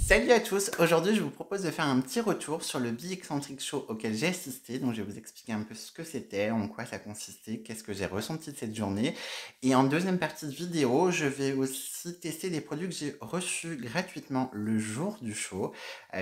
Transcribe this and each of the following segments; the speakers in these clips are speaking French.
Salut à tous, aujourd'hui je vous propose de faire un petit retour sur le Be Eccentric Show auquel j'ai assisté, donc je vais vous expliquer un peu ce que c'était, en quoi ça consistait, qu'est-ce que j'ai ressenti de cette journée. Et en deuxième partie de vidéo, je vais aussi tester les produits que j'ai reçus gratuitement le jour du show.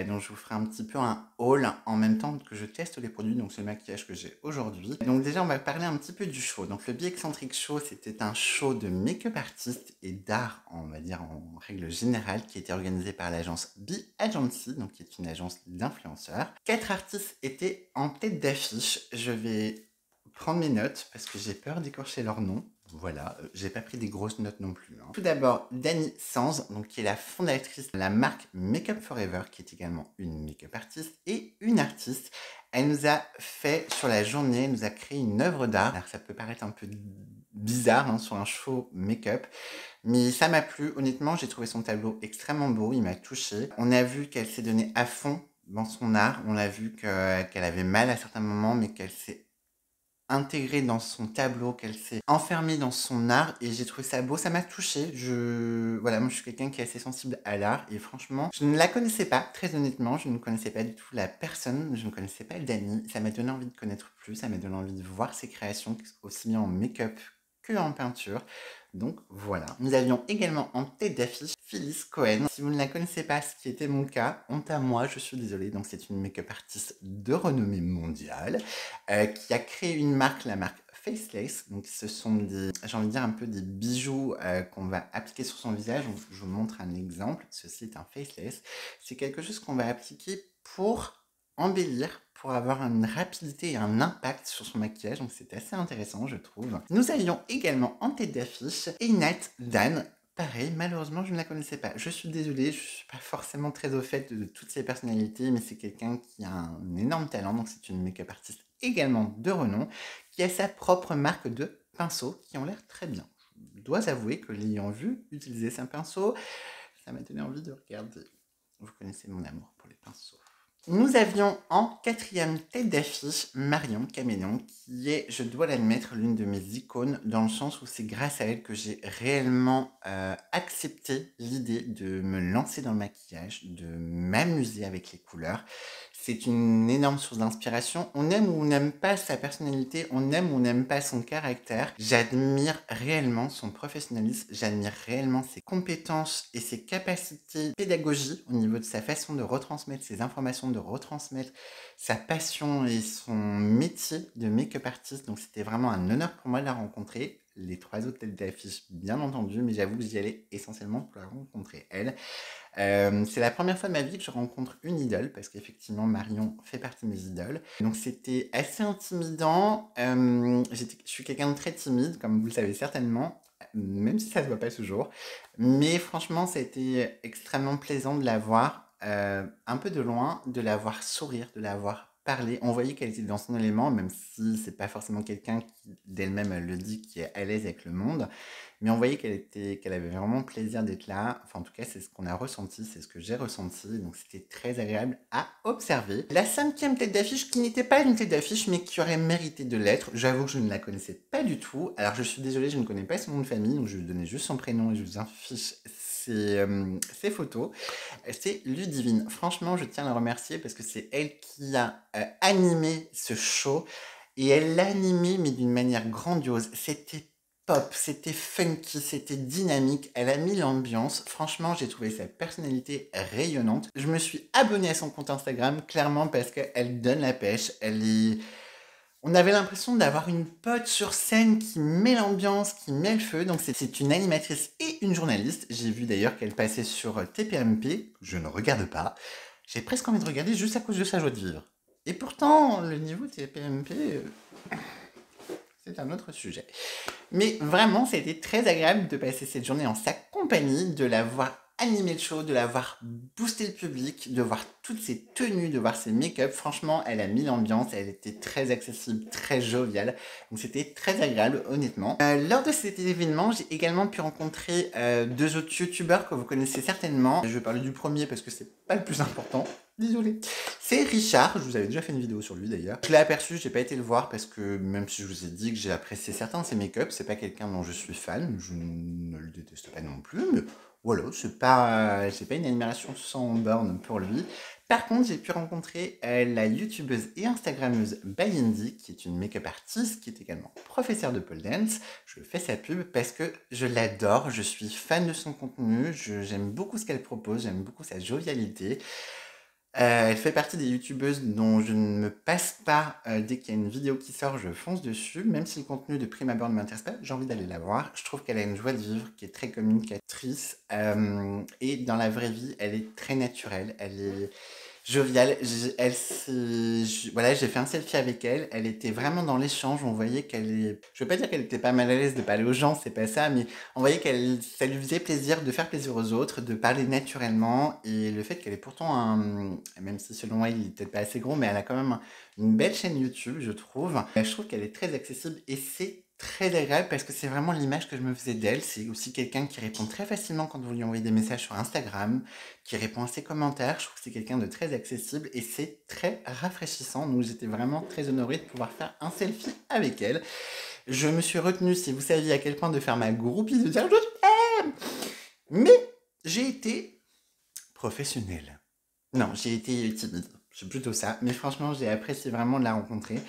Donc je vous ferai un petit peu un haul en même temps que je teste les produits, donc c'est le maquillage que j'ai aujourd'hui. Donc déjà on va parler un petit peu du show. Donc le Be Eccentric Show, c'était un show de make-up artistes et d'art, on va dire en règle générale, qui était organisé par l'agence Be Agency, donc qui est une agence d'influenceurs. 4 artistes étaient en tête d'affiche. Je vais prendre mes notes parce que j'ai peur d'écorcher leur nom. Voilà, j'ai pas pris des grosses notes non plus. Tout d'abord, Dani Sanz, donc qui est la fondatrice de la marque Makeup Forever, qui est également une make-up artiste et une artiste. Elle nous a fait sur la journée, elle nous a créé une œuvre d'art. Alors ça peut paraître un peu bizarre sur un show make-up, mais ça m'a plu. Honnêtement, j'ai trouvé son tableau extrêmement beau, il m'a touché. On a vu qu'elle s'est donnée à fond dans son art. On a vu qu'elle avait mal à certains moments, mais qu'elle s'est intégrée dans son tableau, qu'elle s'est enfermée dans son art, et j'ai trouvé ça beau, ça m'a touché. Voilà, moi je suis quelqu'un qui est assez sensible à l'art, et franchement, je ne la connaissais pas, très honnêtement, je ne connaissais pas du tout la personne, je ne connaissais pas Dani, ça m'a donné envie de connaître plus, ça m'a donné envie de voir ses créations, aussi bien en make-up que en peinture. Donc voilà. Nous avions également en tête d'affiche Phyllis Cohen. Si vous ne la connaissez pas, ce qui était mon cas, honte à moi, je suis désolée. Donc c'est une make-up artiste de renommée mondiale qui a créé une marque, la marque Faceless. Donc ce sont des, j'ai envie de dire un peu des bijoux qu'on va appliquer sur son visage. Donc, je vous montre un exemple. Ceci est un Faceless. C'est quelque chose qu'on va appliquer pour embellir, pour avoir une rapidité et un impact sur son maquillage, donc c'est assez intéressant je trouve. Nous avions également en tête d'affiche Einat Dan. Pareil, malheureusement je ne la connaissais pas. Je suis désolée, je suis pas forcément très au fait de toutes ses personnalités, mais c'est quelqu'un qui a un énorme talent, donc c'est une make-up artiste également de renom, qui a sa propre marque de pinceaux qui ont l'air très bien. Je dois avouer que l'ayant vu utiliser ses pinceaux, ça m'a donné envie de regarder. Vous connaissez mon amour pour les pinceaux. Nous avions en quatrième tête d'affiche Marion Caméléon, qui est, je dois l'admettre, l'une de mes icônes, dans le sens où c'est grâce à elle que j'ai réellement accepté l'idée de me lancer dans le maquillage, de m'amuser avec les couleurs. C'est une énorme source d'inspiration. On aime ou on n'aime pas sa personnalité, on aime ou on n'aime pas son caractère. J'admire réellement son professionnalisme, j'admire réellement ses compétences et ses capacités pédagogiques au niveau de sa façon de retransmettre ses informations, de retransmettre sa passion et son métier de make-up artiste. Donc c'était vraiment un honneur pour moi de la rencontrer. Les 3 autres têtes d'affiche, bien entendu, mais j'avoue que j'y allais essentiellement pour la rencontrer elle. C'est la première fois de ma vie que je rencontre une idole, parce qu'effectivement Marion fait partie de mes idoles. Donc c'était assez intimidant. Je suis quelqu'un de très timide, comme vous le savez certainement, même si ça se voit pas toujours. Mais franchement, ça a été extrêmement plaisant de la voir un peu de loin, de la voir sourire, de la voir parler. On voyait qu'elle était dans son élément, même si c'est pas forcément quelqu'un qui, d'elle-même, elle le dit, qui est à l'aise avec le monde. Mais on voyait qu'elle avait vraiment plaisir d'être là. Enfin, en tout cas, c'est ce qu'on a ressenti, c'est ce que j'ai ressenti. Donc, c'était très agréable à observer. La 5e tête d'affiche, qui n'était pas une tête d'affiche, mais qui aurait mérité de l'être. J'avoue que je ne la connaissais pas du tout. Alors, je suis désolée, je ne connais pas son nom de famille, donc je vais vous donner juste son prénom et je vous affiche ses photos. C'est Ludivine. Franchement, je tiens à la remercier parce que c'est elle qui a animé ce show. Et elle l'a animé, mais d'une manière grandiose. C'était pop, c'était funky, c'était dynamique. Elle a mis l'ambiance. Franchement, j'ai trouvé sa personnalité rayonnante. Je me suis abonné à son compte Instagram, clairement, parce qu'elle donne la pêche. On avait l'impression d'avoir une pote sur scène qui met l'ambiance, qui met le feu. Donc c'est une animatrice et une journaliste. J'ai vu d'ailleurs qu'elle passait sur TPMP. Je ne regarde pas. J'ai presque envie de regarder juste à cause de sa joie de vivre. Et pourtant, le niveau TPMP, c'est un autre sujet. Mais vraiment, c'était très agréable de passer cette journée en sa compagnie, de la voir animer le show, de la voir booster le public, de voir toutes ses tenues, de voir ses make-up. Franchement, elle a mis l'ambiance, elle était très accessible, très joviale. Donc c'était très agréable, honnêtement. Lors de cet événement, j'ai également pu rencontrer 2 autres youtubeurs que vous connaissez certainement. Je vais parler du premier parce que c'est pas le plus important. Désolé. C'est Richard, je vous avais déjà fait une vidéo sur lui d'ailleurs. Je l'ai aperçu, j'ai pas été le voir parce que même si je vous ai dit que j'ai apprécié certains de ses make-up, c'est pas quelqu'un dont je suis fan, je ne le déteste pas non plus, mais voilà, j'ai pas une admiration sans borne pour lui. Par contre, j'ai pu rencontrer la youtubeuse et instagrammeuse Bayendy, qui est une make-up artiste, qui est également professeure de pole dance. Je fais sa pub parce que je l'adore, je suis fan de son contenu, j'aime beaucoup ce qu'elle propose, j'aime beaucoup sa jovialité. Elle fait partie des youtubeuses dont je ne me passe pas dès qu'il y a une vidéo qui sort, je fonce dessus, même si le contenu de prime abord ne m'intéresse pas, j'ai envie d'aller la voir. Je trouve qu'elle a une joie de vivre qui est très communicatrice et dans la vraie vie, elle est très naturelle, elle est joviale. Voilà, j'ai fait un selfie avec elle, elle était vraiment dans l'échange, on voyait je veux pas dire qu'elle était pas mal à l'aise de parler aux gens, c'est pas ça, mais on voyait ça lui faisait plaisir de faire plaisir aux autres, de parler naturellement, et le fait qu'elle ait pourtant même si selon elle, il est peut-être pas assez gros, mais elle a quand même une belle chaîne YouTube, je trouve. Je trouve qu'elle est très accessible et c'est très agréable parce que c'est vraiment l'image que je me faisais d'elle. C'est aussi quelqu'un qui répond très facilement quand vous lui envoyez des messages sur Instagram, qui répond à ses commentaires. Je trouve que c'est quelqu'un de très accessible et c'est très rafraîchissant. Donc j'étais vraiment très honorée de pouvoir faire un selfie avec elle. Je me suis retenue, si vous saviez à quel point, de faire ma groupie, de dire je t'aime. Mais j'ai été professionnelle. Non, j'ai été timide. C'est plutôt ça. Mais franchement, j'ai apprécié vraiment de la rencontrer.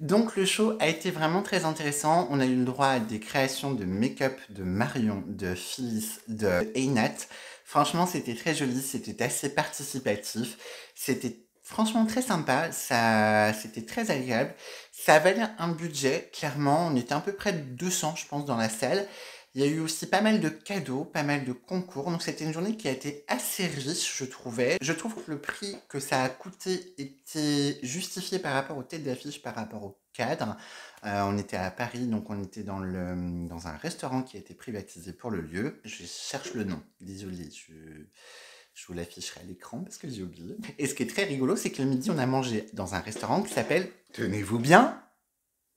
Donc, le show a été vraiment très intéressant. On a eu le droit à des créations de make-up de Marion, de Phyllis, de Einat. Franchement, c'était très joli. C'était assez participatif. C'était franchement très sympa. C'était très agréable. Ça valait un budget, clairement. On était à peu près de 200, je pense, dans la salle. Il y a eu aussi pas mal de cadeaux, pas mal de concours. Donc c'était une journée qui a été assez riche, je trouvais. Je trouve que le prix que ça a coûté était justifié par rapport aux têtes d'affiche, par rapport au cadre. On était à Paris, donc on était dans un restaurant qui a été privatisé pour le lieu. Je cherche le nom, désolé, je vous l'afficherai à l'écran parce que j'ai oublié. Et ce qui est très rigolo, c'est que le midi, on a mangé dans un restaurant qui s'appelle, tenez-vous bien,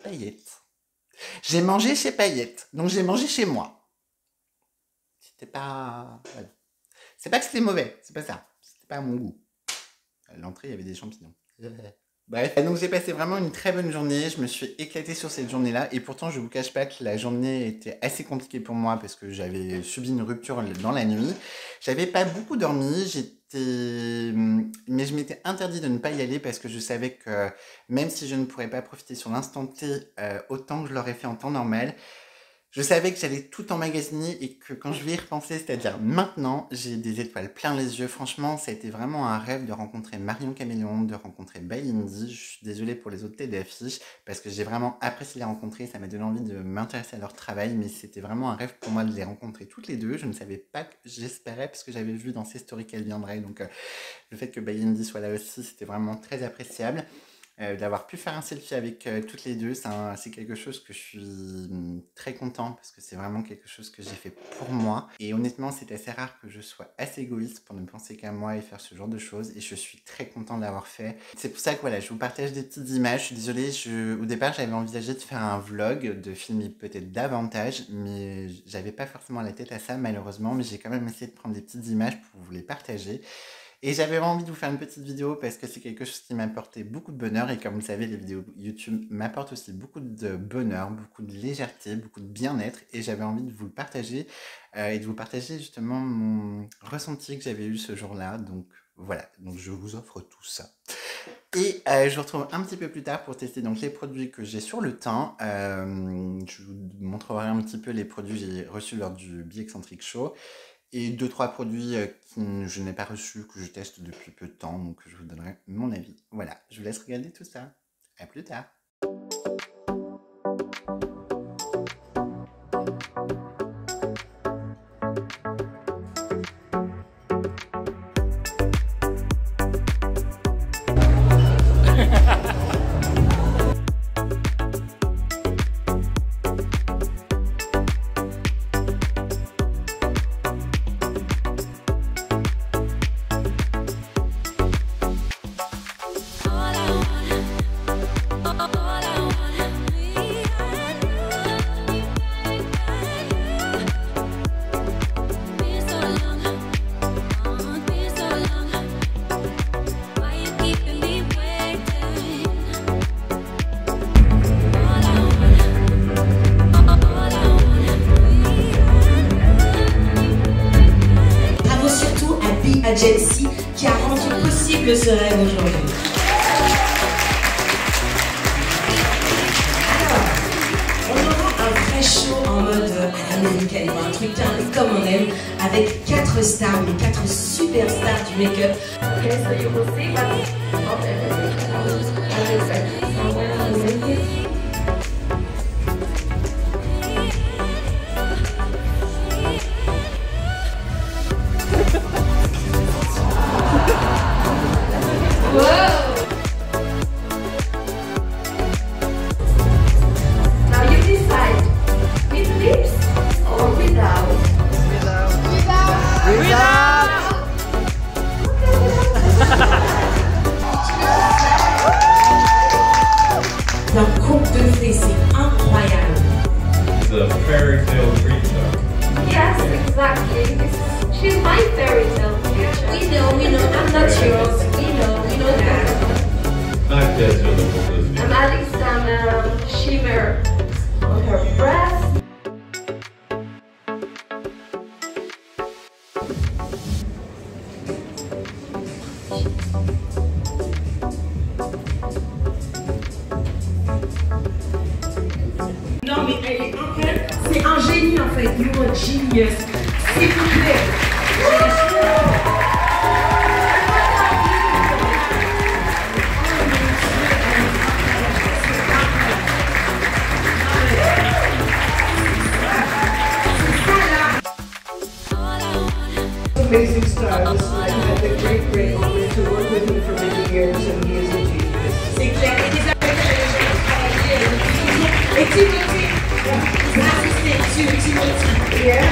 Paillettes. J'ai mangé chez Paillettes, donc j'ai mangé chez moi. C'était pas... Ouais. C'est pas que c'était mauvais, c'est pas ça. C'était pas à mon goût. À l'entrée, il y avait des champignons. Bref, donc j'ai passé vraiment une très bonne journée, je me suis éclatée sur cette journée-là, et pourtant je vous cache pas que la journée était assez compliquée pour moi parce que j'avais subi une rupture dans la nuit. J'avais pas beaucoup dormi, mais je m'étais interdit de ne pas y aller parce que je savais que même si je ne pourrais pas profiter sur l'instant T autant que je l'aurais fait en temps normal, je savais que j'allais tout emmagasiner et que quand je vais y repenser, c'est-à-dire maintenant, j'ai des étoiles plein les yeux. Franchement, ça a été vraiment un rêve de rencontrer Marion Caméléon, de rencontrer Bayendy. Je suis désolée pour les autres têtes d'affiche parce que j'ai vraiment apprécié les rencontrer. Ça m'a donné envie de m'intéresser à leur travail, mais c'était vraiment un rêve pour moi de les rencontrer toutes les deux. Je ne savais pas que j'espérais parce que j'avais vu dans ses stories qu'elle viendrait. Donc le fait que Bayendy soit là aussi, c'était vraiment très appréciable. D'avoir pu faire un selfie avec toutes les deux, c'est quelque chose que je suis très content parce que c'est vraiment quelque chose que j'ai fait pour moi. Et honnêtement, c'est assez rare que je sois assez égoïste pour ne penser qu'à moi et faire ce genre de choses. Et je suis très content de l'avoir fait. C'est pour ça que voilà, je vous partage des petites images. Je suis désolée, au départ, j'avais envisagé de faire un vlog, de filmer peut-être davantage, mais j'avais pas forcément la tête à ça malheureusement. Mais j'ai quand même essayé de prendre des petites images pour vous les partager. Et j'avais envie de vous faire une petite vidéo parce que c'est quelque chose qui m'apportait beaucoup de bonheur et comme vous le savez, les vidéos YouTube m'apportent aussi beaucoup de bonheur, beaucoup de légèreté, beaucoup de bien-être et j'avais envie de vous le partager et de vous partager justement mon ressenti que j'avais eu ce jour-là. Donc voilà, donc je vous offre tout ça. Et je vous retrouve un petit peu plus tard pour tester donc les produits que j'ai sur le teint. Je vous montrerai un petit peu les produits que j'ai reçus lors du Be Eccentric Show. Et 2-3 produits que je n'ai pas reçus, que je teste depuis peu de temps, donc je vous donnerai mon avis. Voilà, je vous laisse regarder tout ça. À plus tard. Gen-C qui a rendu possible ce rêve aujourd'hui. Alors, on aura un vrai show en mode à l'américaine, un truc comme on aime, avec 4 stars, mais 4 superstars du make-up. Okay, so you will see what's of everything. As I said, somewhere in the middle. Leur coupe de fées, c'est incroyable. It's a fairy tale dream show. Yes, exactly. She's my fairy tale. We know, I'm not yours. We know that. Not kids are the ones. I'm adding some shimmer on her breast. Non mais elle est incroyable, c'est un génie en fait, you're a genius, s'il vous plaît. Amazing stylist, and I had the great honor to work with him for many years, and he is a genius. C'est clair, et des et Timothy, Yes,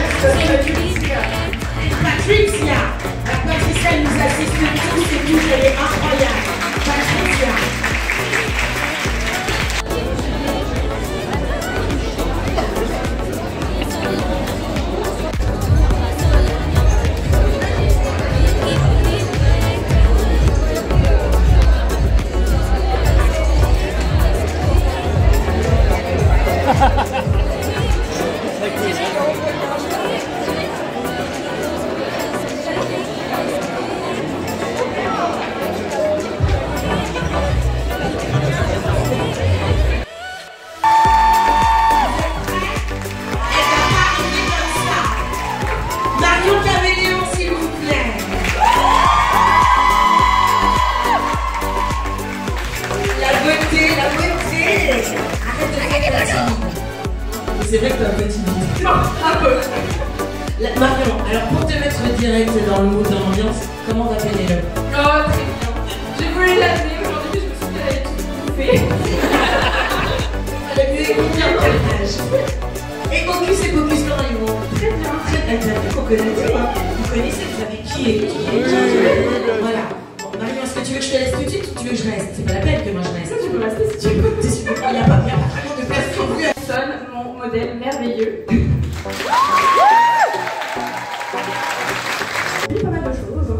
Patricia, la Patricia nous assiste tous et tous, elle est incroyable. Patricia. C'est vrai que t'as un petit bide. Un peu. Marion, alors pour te mettre direct dans le mood, dans l'ambiance, comment va Pénélope? Oh, très bien. J'ai voulu l'amener aujourd'hui, je me suis dit qu'elle allait tout bouffer. Elle a vu combien de âge? Et Ocus et Pocus, comment ils vont? Très bien. Très bien, vous connaissez, hein? Vous connaissez, vous savez qui est qui. Voilà. Bon, Marion, est-ce que tu veux que je te laisse tout de suite ou tu veux que je reste? C'est pas la peine que moi je reste. Tu peux rester si tu veux. Il n'y a pas vraiment de place pour vous. Mon modèle merveilleux. Pas mal de choses.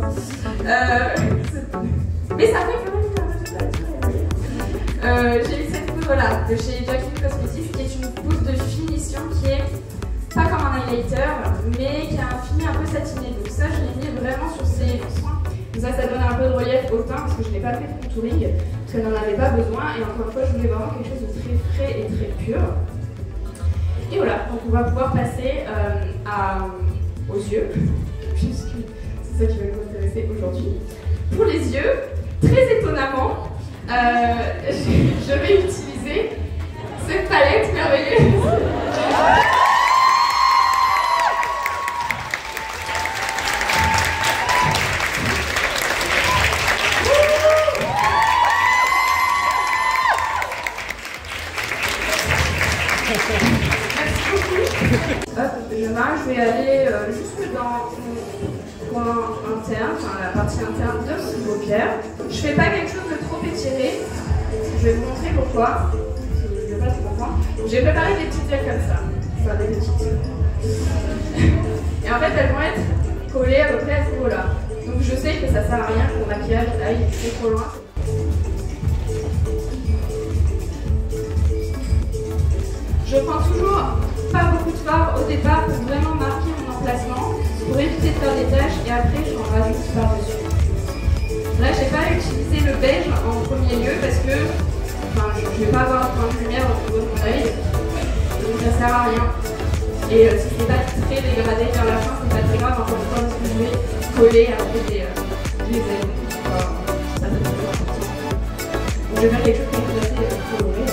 Mais ça fait quand même pas mal de choses. J'ai eu cette poudre-là de chez Jacqueline Cosmetics qui est une poudre de finition qui est pas comme un highlighter mais qui a un fini un peu satiné. Donc ça, je l'ai mis vraiment sur ses soins. Ça donne un peu de relief au teint parce que je n'ai pas fait de contouring parce qu'elle n'en avait pas besoin. Et encore une fois, je voulais vraiment quelque chose de très frais et très pur. Et voilà, donc on va pouvoir passer aux yeux, puisque c'est ça qui va nous intéresser aujourd'hui. Pour les yeux, très étonnamment, je vais utiliser cette palette merveilleuse. Hop, je vais aller jusque dans mon coin interne, enfin la partie interne de mon paupière. Je fais pas quelque chose de trop étiré. Je vais vous montrer pourquoi. Je vais pas tout comprendre. J'ai préparé des petites ailes comme ça. Enfin des petites. Et en fait elles vont être collées à peu près à ce niveau-là. Donc je sais que ça sert à rien que mon maquillage aille trop loin. Je prends toujours pas beaucoup de fard au départ pour vraiment marquer mon emplacement, pour éviter éviter de faire des taches et après je m'en rajoute par-dessus. Là, j'ai pas utilisé le beige en premier lieu parce que je vais pas avoir de point de lumière au niveau de mon œil, donc ça sert à rien. Et si c'est pas très dégradé vers la fin, c'est pas très grave, encore une fois, parce que je vais coller après les ailes. Ça peut être important. Donc, je vais faire quelque chose qui est assez coloré.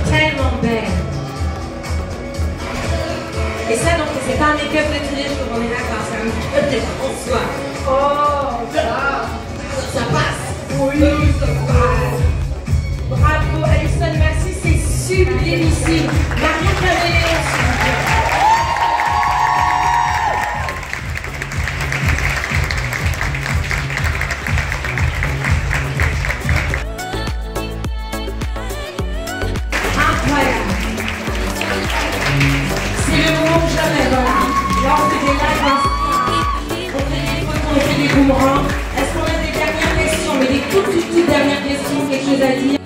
Tellement belle. Et ça, donc, c'est pas un make-up de tous les jours, on est d'accord, c'est un make-up de François. Oh, Ça passe. Oui, ça passe. Bravo, Alison, merci, c'est sublimissime. Maria Caméléon, s'il vous plaît. C'est le moment que j'avais dans la vie. Là, on fait des lives, on fait des photos, on fait des boomerangs. Est-ce qu'on a des dernières questions? Mais des toutes dernières questions, quelque chose à dire?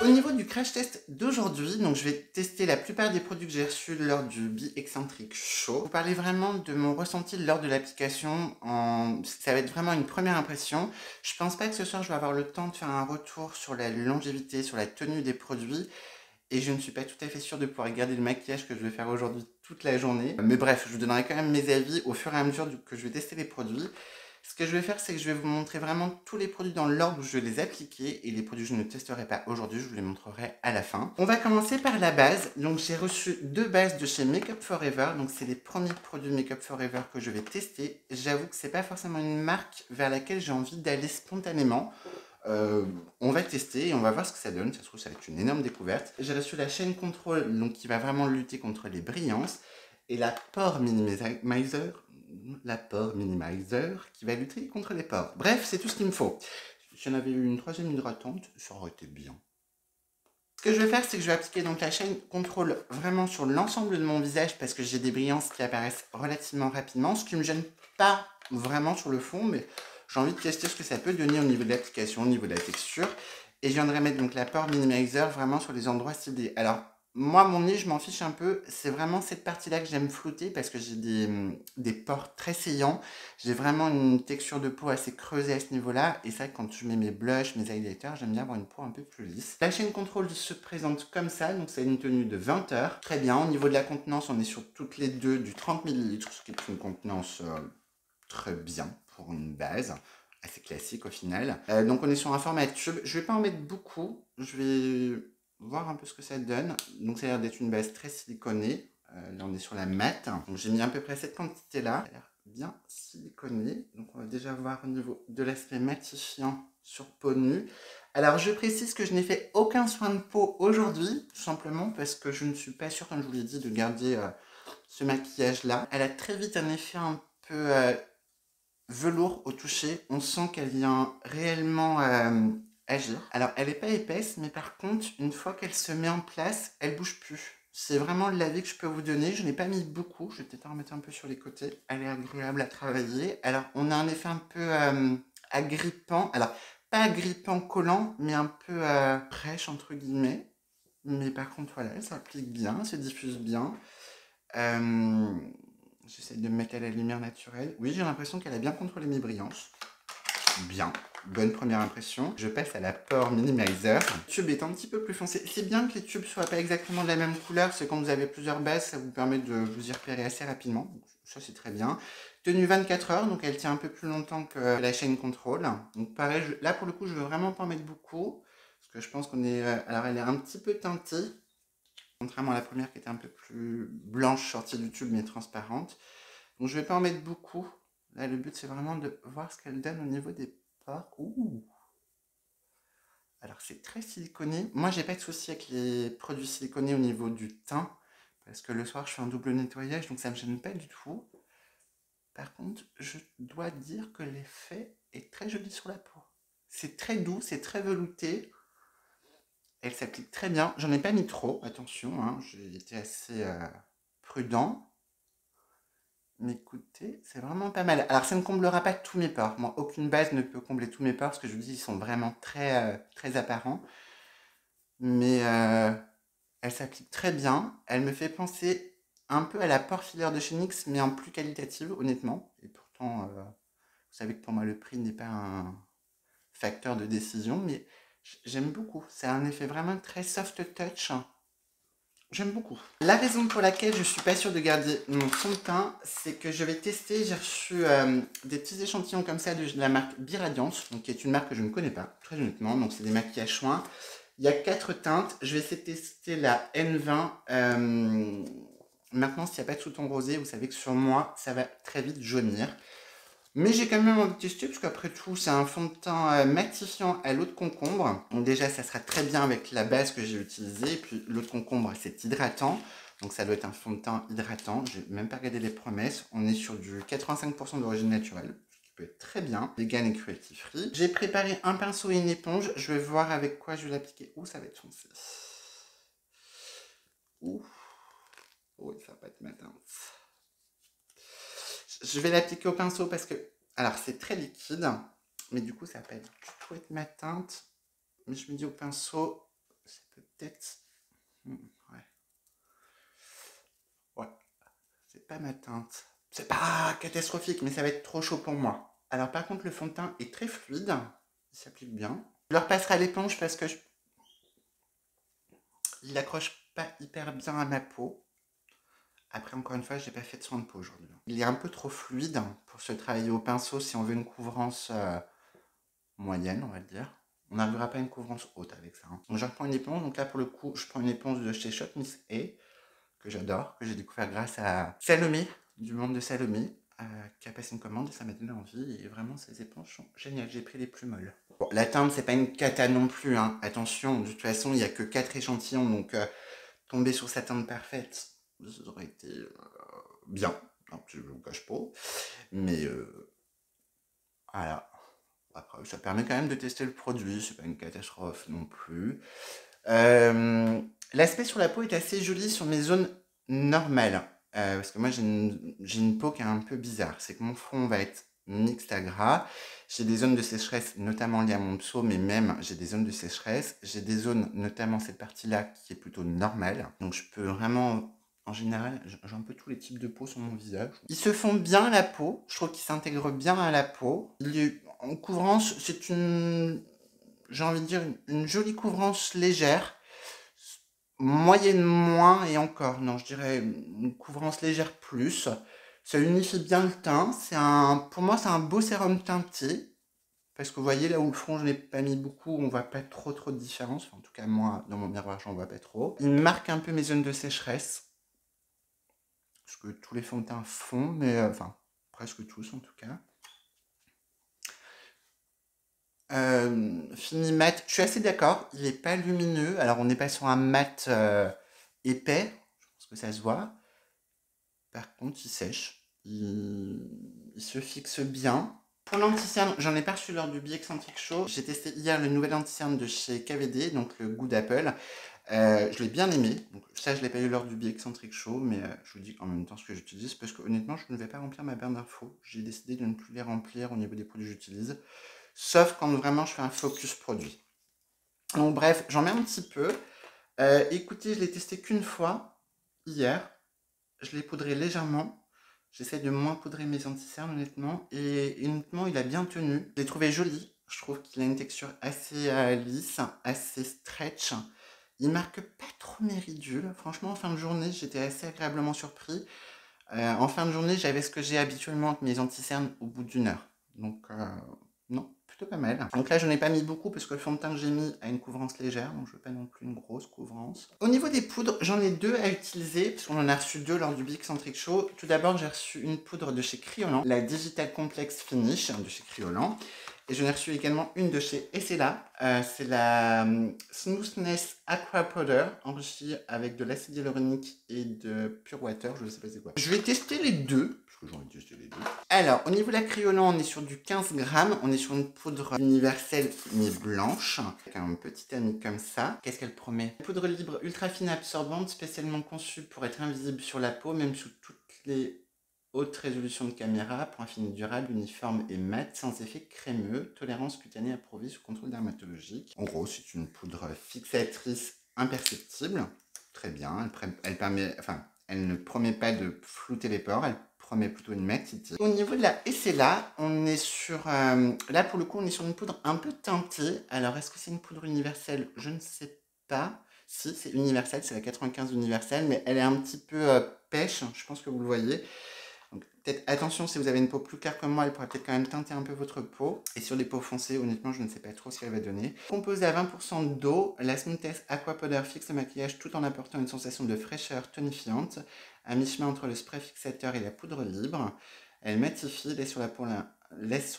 Au niveau du crash test d'aujourd'hui, donc je vais tester la plupart des produits que j'ai reçus lors du Be Eccentric Show. Vous parlez vraiment de mon ressenti lors de l'application. Ça va être vraiment une première impression. Je pense pas que ce soir je vais avoir le temps de faire un retour sur la longévité, sur la tenue des produits. Et je ne suis pas tout à fait sûre de pouvoir garder le maquillage que je vais faire aujourd'hui toute la journée. Mais bref, je vous donnerai quand même mes avis au fur et à mesure que je vais tester les produits. Ce que je vais faire, c'est que je vais vous montrer vraiment tous les produits dans l'ordre où je vais les appliquer et les produits que je ne testerai pas aujourd'hui, je vous les montrerai à la fin. On va commencer par la base. Donc j'ai reçu 2 bases de chez Makeup Forever. Donc c'est les premiers produits Makeup Forever que je vais tester. J'avoue que c'est pas forcément une marque vers laquelle j'ai envie d'aller spontanément. On va tester et on va voir ce que ça donne. Ça se trouve, ça va être une énorme découverte. J'ai reçu la chaîne Control, donc qui va vraiment lutter contre les brillances, et la Pore Minimizer. La Pore Minimizer qui va lutter contre les pores. Bref, c'est tout ce qu'il me faut. Si j'en avais eu une troisième hydratante, ça aurait été bien. Ce que je vais faire, c'est que je vais appliquer donc la chaîne Control vraiment sur l'ensemble de mon visage parce que j'ai des brillances qui apparaissent relativement rapidement, ce qui ne me gêne pas vraiment sur le fond, mais j'ai envie de tester ce que ça peut donner au niveau de l'application, au niveau de la texture. Et je viendrai mettre donc la Pore Minimizer vraiment sur les endroits ciblés. Alors, moi, mon nez, je m'en fiche un peu. C'est vraiment cette partie-là que j'aime flouter parce que j'ai des pores très saillants. J'ai vraiment une texture de peau assez creusée à ce niveau-là. Et c'est vrai que quand je mets mes blushs, mes highlighters, j'aime bien avoir une peau un peu plus lisse. La chaîne Control se présente comme ça. Donc, c'est une tenue de 20 heures. Très bien. Au niveau de la contenance, on est sur toutes les deux du 30 ml, ce qui est une contenance très bien pour une base. Assez classique au final. Donc, on est sur un format tube. Je vais pas en mettre beaucoup. Je vais voir un peu ce que ça donne. Donc ça a l'air d'être une base très siliconée. Là on est sur la mat. Donc j'ai mis à peu près cette quantité là. Ça a l'air bien siliconé. Donc on va déjà voir au niveau de l'aspect matifiant sur peau nue. Alors je précise que je n'ai fait aucun soin de peau aujourd'hui. Tout simplement parce que je ne suis pas sûre, comme je vous l'ai dit, de garder ce maquillage là. Elle a très vite un effet un peu velours au toucher. On sent qu'elle vient réellement agir. Alors, elle n'est pas épaisse, mais par contre, une fois qu'elle se met en place, elle bouge plus. C'est vraiment l'avis que je peux vous donner. Je n'ai pas mis beaucoup. Je vais peut-être en remettre un peu sur les côtés. Elle est agréable à travailler. Alors, on a un effet un peu agrippant. Alors, pas agrippant collant, mais un peu prêche, entre guillemets. Mais par contre, voilà, elle s'applique bien, se diffuse bien. J'essaie de me mettre à la lumière naturelle. Oui, j'ai l'impression qu'elle a bien contrôlé mes brillances. Bien. Bonne première impression. Je passe à la Pore Minimizer. Le tube est un petit peu plus foncé. C'est bien que les tubes soient pas exactement de la même couleur. C'est quand vous avez plusieurs bases, ça vous permet de vous y repérer assez rapidement. Donc, ça, c'est très bien. Tenue 24 heures, donc elle tient un peu plus longtemps que la chaîne Control. Donc pareil, là pour le coup, je veux vraiment pas en mettre beaucoup. Parce que je pense qu'on est... alors elle est un petit peu teintée. Contrairement à la première qui était un peu plus blanche, sortie du tube, mais transparente. Donc je vais pas en mettre beaucoup. Là, le but, c'est vraiment de voir ce qu'elle donne au niveau des pores. Ouh! Alors, c'est très siliconé. Moi, j'ai pas de souci avec les produits siliconés au niveau du teint. Parce que le soir, je fais un double nettoyage, donc ça me gêne pas du tout. Par contre, je dois dire que l'effet est très joli sur la peau. C'est très doux, c'est très velouté. Elle s'applique très bien. J'en ai pas mis trop, attention, hein, j'ai été assez prudent. Mais écoutez, c'est vraiment pas mal. Alors, ça ne comblera pas tous mes pores. Moi, aucune base ne peut combler tous mes pores, parce que je vous dis, ils sont vraiment très apparents. Mais elle s'applique très bien. Elle me fait penser un peu à la pore filler de chez NYX, mais en plus qualitative, honnêtement. Et pourtant, vous savez que pour moi, le prix n'est pas un facteur de décision, mais j'aime beaucoup. C'est un effet vraiment très soft touch. J'aime beaucoup. La raison pour laquelle je suis pas sûre de garder mon fond de teint, c'est que je vais tester. J'ai reçu des petits échantillons comme ça de la marque Biradiance, donc qui est une marque que je ne connais pas, très honnêtement. Donc c'est des maquillages soins. Il y a 4 teintes. Je vais essayer de tester la N20. Maintenant, s'il n'y a pas de sous-ton rosé, vous savez que sur moi, ça va très vite jaunir. Mais j'ai quand même envie de tester, parce qu'après tout, c'est un fond de teint matifiant à l'eau de concombre. Donc déjà, ça sera très bien avec la base que j'ai utilisée. Et puis l'eau de concombre, c'est hydratant. Donc ça doit être un fond de teint hydratant. Je n'ai même pas regardé les promesses. On est sur du 85% d'origine naturelle, ce qui peut être très bien. Vegan et cruelty free. J'ai préparé un pinceau et une éponge. Je vais voir avec quoi je vais l'appliquer. Ouh, ça va être foncé. Ouh. Oui, ça va pas être ma teinte. Je vais l'appliquer au pinceau parce que, alors c'est très liquide, mais du coup ça va pas du tout être ma teinte. Mais je me dis au pinceau, ça peut peut-être, ouais, c'est pas ma teinte. C'est pas catastrophique, mais ça va être trop chaud pour moi. Alors par contre le fond de teint est très fluide, il s'applique bien. Je le repasserai à l'éponge parce que il accroche pas hyper bien à ma peau. Après, encore une fois, j'ai pas fait de soin de peau aujourd'hui. Il est un peu trop fluide pour se travailler au pinceau si on veut une couvrance moyenne, on va le dire. On n'arrivera pas à une couvrance haute avec ça. Hein. Donc, je reprends une éponge. Donc là, pour le coup, je prends une éponge de chez Shop Miss A, que j'adore, que j'ai découvert grâce à Salomé, du monde de Salomé, qui a passé une commande et ça m'a donné envie. Et vraiment, ces éponges sont géniales. J'ai pris les plus molles. Bon, la teinte, c'est pas une cata non plus. Hein. Attention, de toute façon, il n'y a que 4 échantillons. Donc, tomber sur sa teinte parfaite, ça aurait été bien, non, je ne vous cache pas, mais voilà. Après, ça permet quand même de tester le produit, c'est pas une catastrophe non plus. L'aspect sur la peau est assez joli sur mes zones normales, parce que moi j'ai une peau qui est un peu bizarre, c'est que mon front va être mixte à gras, j'ai des zones de sécheresse notamment liées à mon pso, mais même j'ai des zones de sécheresse, j'ai des zones, notamment cette partie-là qui est plutôt normale, donc je peux vraiment... En général, j'ai un peu tous les types de peau sur mon visage. Ils se font bien à la peau. Je trouve qu'ils s'intègrent bien à la peau. En couvrance, c'est une... J'ai envie de dire une jolie couvrance légère. Moyenne moins et encore. Non, je dirais une couvrance légère plus. Ça unifie bien le teint. Pour moi, c'est un beau sérum teinté. Parce que vous voyez, là où le front, je n'ai pas mis beaucoup, on voit pas trop de différence. Enfin, en tout cas, moi, dans mon miroir, j'en vois pas trop. Il marque un peu mes zones de sécheresse. Ce que tous les fonds de teint font, mais enfin, presque tous en tout cas. Fini mat, je suis assez d'accord, il n'est pas lumineux. Alors on n'est pas sur un mat épais, je pense que ça se voit. Par contre, il sèche, il se fixe bien. Pour l'anti-cerne, j'en ai pas reçu lors du Bi-Excentric Show. J'ai testé hier le nouvel anti-cerne de chez KVD, donc le Good Apple. Je l'ai bien aimé, donc ça je l'ai pas eu lors du Bi-Excentric Show, mais je vous dis en même temps ce que j'utilise, parce que honnêtement je ne vais pas remplir ma barre d'infos, j'ai décidé de ne plus les remplir au niveau des produits que j'utilise, sauf quand vraiment je fais un focus produit. Donc bref, j'en mets un petit peu, écoutez, je l'ai testé qu'une fois, hier, je l'ai poudré légèrement, j'essaie de moins poudrer mes anti-cernes honnêtement, et honnêtement il a bien tenu, je l'ai trouvé joli, je trouve qu'il a une texture assez lisse, assez stretch. Il marque pas trop mes ridules. Franchement, en fin de journée, j'étais assez agréablement surpris. En fin de journée, j'avais ce que j'ai habituellement avec mes anti-cernes au bout d'1 heure. Donc, non, plutôt pas mal. Donc là, je n'en ai pas mis beaucoup parce que le fond de teint que j'ai mis a une couvrance légère, donc je veux pas non plus une grosse couvrance. Au niveau des poudres, j'en ai 2 à utiliser, parce qu'on en a reçu 2 lors du Big Eccentric Show. Tout d'abord, j'ai reçu une poudre de chez Kryolan, la Digital Complex Finish de chez Kryolan. Et j'en ai reçu également une de chez Essela. C'est la Smoothness Aqua Powder, enrichie avec de l'acide hyaluronique et de Pure Water, je ne sais pas c'est quoi. Je vais tester les deux, parce que j'ai envie de tester les deux. Alors, au niveau de la Kryolan, on est sur du 15 grammes. On est sur une poudre universelle mais blanche, avec un petit ami comme ça. Qu'est-ce qu'elle promet? Une poudre libre ultra fine absorbante, spécialement conçue pour être invisible sur la peau, même sous toutes les haute résolution de caméra, point fini durable, uniforme et mat, sans effet crémeux, tolérance cutanée approuvée sous contrôle dermatologique. En gros, c'est une poudre fixatrice imperceptible. Très bien, elle ne promet pas de flouter les pores, elle promet plutôt une matité. Au niveau de la Essela, on est sur, là pour le coup, on est sur une poudre un peu teintée. Alors, est-ce que c'est une poudre universelle? Je ne sais pas. Si, c'est universelle, c'est la 95 universelle, mais elle est un petit peu pêche, je pense que vous le voyez. Donc, peut-être attention, si vous avez une peau plus claire comme moi, elle pourrait peut-être quand même teinter un peu votre peau. Et sur les peaux foncées, honnêtement, je ne sais pas trop ce qu'elle va donner. Composée à 20% d'eau, la Smoothness Aqua Powder fixe le maquillage tout en apportant une sensation de fraîcheur tonifiante, à mi-chemin entre le spray fixateur et la poudre libre. Elle matifie, laisse sur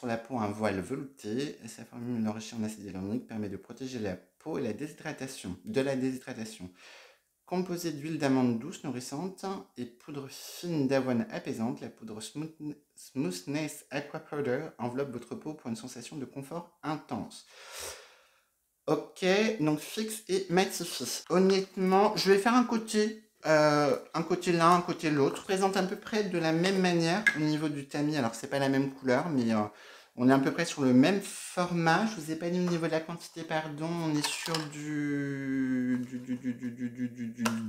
la peau un voile velouté. Et sa formule enrichie en acide hyaluronique permet de protéger la peau et de la déshydratation. Composée d'huile d'amande douce nourrissante et poudre fine d'avoine apaisante, la poudre Smoothness Aqua Powder enveloppe votre peau pour une sensation de confort intense. Ok, donc fixe et matifie. Honnêtement, je vais faire un côté l'un, un côté l'autre. Présente à peu près de la même manière au niveau du tamis. Alors c'est pas la même couleur, mais on est à peu près sur le même format. Je vous ai pas dit au niveau de la quantité, pardon. On est sur du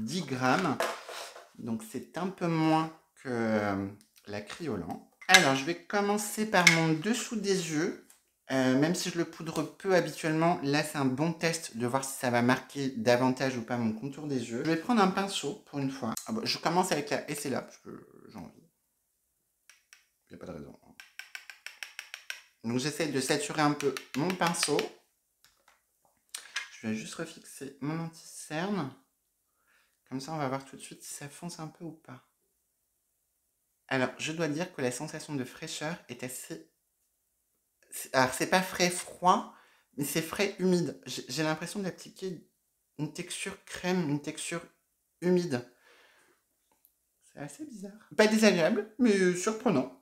10 grammes. Donc c'est un peu moins que la Kryolan. Alors je vais commencer par mon dessous des yeux. Même si je le poudre peu habituellement, là c'est un bon test de voir si ça va marquer davantage ou pas mon contour des yeux. Je vais prendre un pinceau pour une fois. Ah bah, je commence avec la Essela parce que j'ai envie. Il n'y a pas de raison. Donc j'essaie de saturer un peu mon pinceau. Je vais juste refixer mon anti-cerne. Comme ça on va voir tout de suite si ça fonce un peu ou pas. Alors je dois dire que la sensation de fraîcheur est assez... Alors c'est pas frais froid, mais c'est frais humide. J'ai l'impression d'appliquer une texture crème, une texture humide. C'est assez bizarre. Pas désagréable, mais surprenant.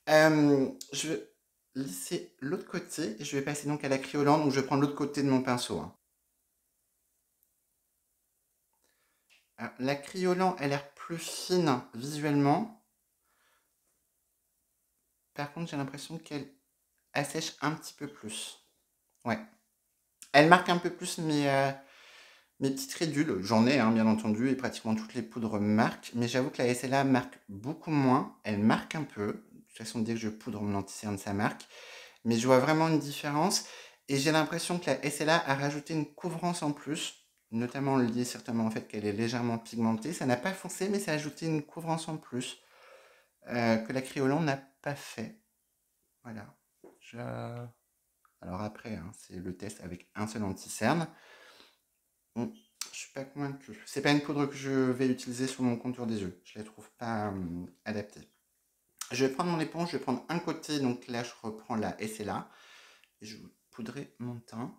Je vais lisser l'autre côté et je vais passer donc à la Kryolan. Donc je vais prendre l'autre côté de mon pinceau. Alors, la Kryolan a l'air plus fine visuellement. Par contre, j'ai l'impression qu'elle assèche un petit peu plus. Ouais. Elle marque un peu plus mes petites ridules. J'en ai, bien entendu, et pratiquement toutes les poudres marquent. Mais j'avoue que la Essela marque beaucoup moins. Elle marque un peu. De toute façon, dès que je poudre mon anti-cerne, ça marque. Mais je vois vraiment une différence. Et j'ai l'impression que la Essela a rajouté une couvrance en plus. Notamment liée certainement au fait qu'elle est légèrement pigmentée. Ça n'a pas foncé, mais ça a ajouté une couvrance en plus. Que la Kryolan n'a pas fait. Voilà. Alors après, c'est le test avec un seul anti-cerne. Je suis pas convaincue. C'est pas une poudre que je vais utiliser sur mon contour des yeux. Je la trouve pas adaptée. Je vais prendre mon éponge, je vais prendre un côté. Donc là, je reprends la Essela. Et je vais poudrer mon teint.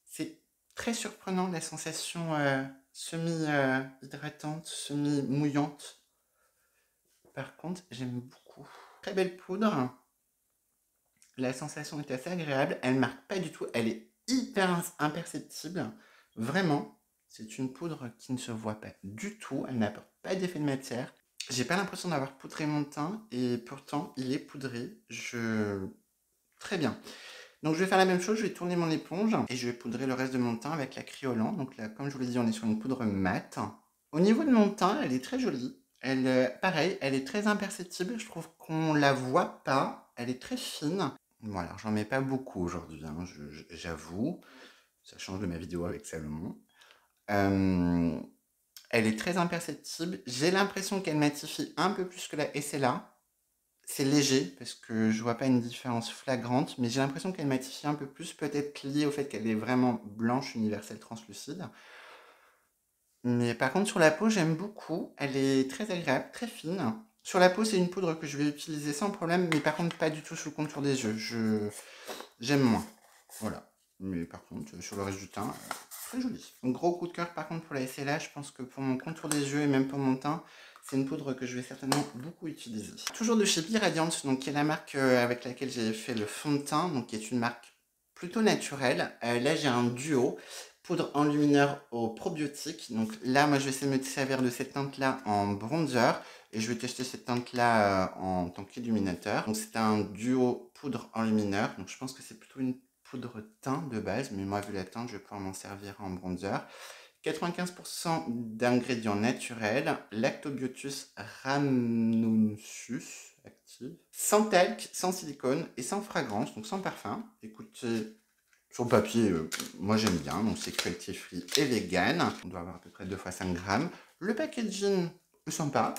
C'est très surprenant la sensation semi-hydratante, semi-mouillante. Par contre, j'aime beaucoup. Très belle poudre. La sensation est assez agréable, elle ne marque pas du tout, elle est hyper imperceptible. Vraiment, c'est une poudre qui ne se voit pas du tout, elle n'apporte pas d'effet de matière. J'ai pas l'impression d'avoir poudré mon teint et pourtant il est poudré. Très bien. Donc je vais faire la même chose, je vais tourner mon éponge et je vais poudrer le reste de mon teint avec la Kryolan. Donc là, comme je vous l'ai dit, on est sur une poudre mate. Au niveau de mon teint, elle est très jolie. Pareil, elle est très imperceptible, je trouve qu'on la voit pas. Elle est très fine. Bon, alors j'en mets pas beaucoup aujourd'hui, j'avoue. Ça change de ma vidéo avec Salomon. Elle est très imperceptible. J'ai l'impression qu'elle matifie un peu plus que la Essela. C'est léger parce que je vois pas une différence flagrante, mais j'ai l'impression qu'elle matifie un peu plus, peut-être lié au fait qu'elle est vraiment blanche, universelle, translucide. Mais par contre, sur la peau, j'aime beaucoup. Elle est très agréable, très fine. Sur la peau, c'est une poudre que je vais utiliser sans problème, mais par contre, pas du tout sur le contour des yeux. J'aime moins. Voilà. Mais par contre, sur le reste du teint, très joli. Un gros coup de cœur par contre pour la SLA. Je pense que pour mon contour des yeux et même pour mon teint, c'est une poudre que je vais certainement beaucoup utiliser. Toujours de chez Be Radiant, donc qui est la marque avec laquelle j'ai fait le fond de teint, donc qui est une marque plutôt naturelle. Là, j'ai un duo poudre enlumineur au probiotique. Donc là, moi, je vais essayer de me servir de cette teinte-là en bronzer et je vais tester cette teinte-là en tant qu'illuminateur. Donc c'est un duo poudre enlumineur. Donc je pense que c'est plutôt une poudre teint de base, mais moi, vu la teinte, je vais pouvoir m'en servir en bronzer. 95% d'ingrédients naturels, Lactobiotus rhamnosus active, sans talc, sans silicone et sans fragrance, donc sans parfum. Écoutez, sur le papier, moi j'aime bien, donc c'est cruelty free et vegan. On doit avoir à peu près 2 fois 5 grammes. Le packaging est sympa.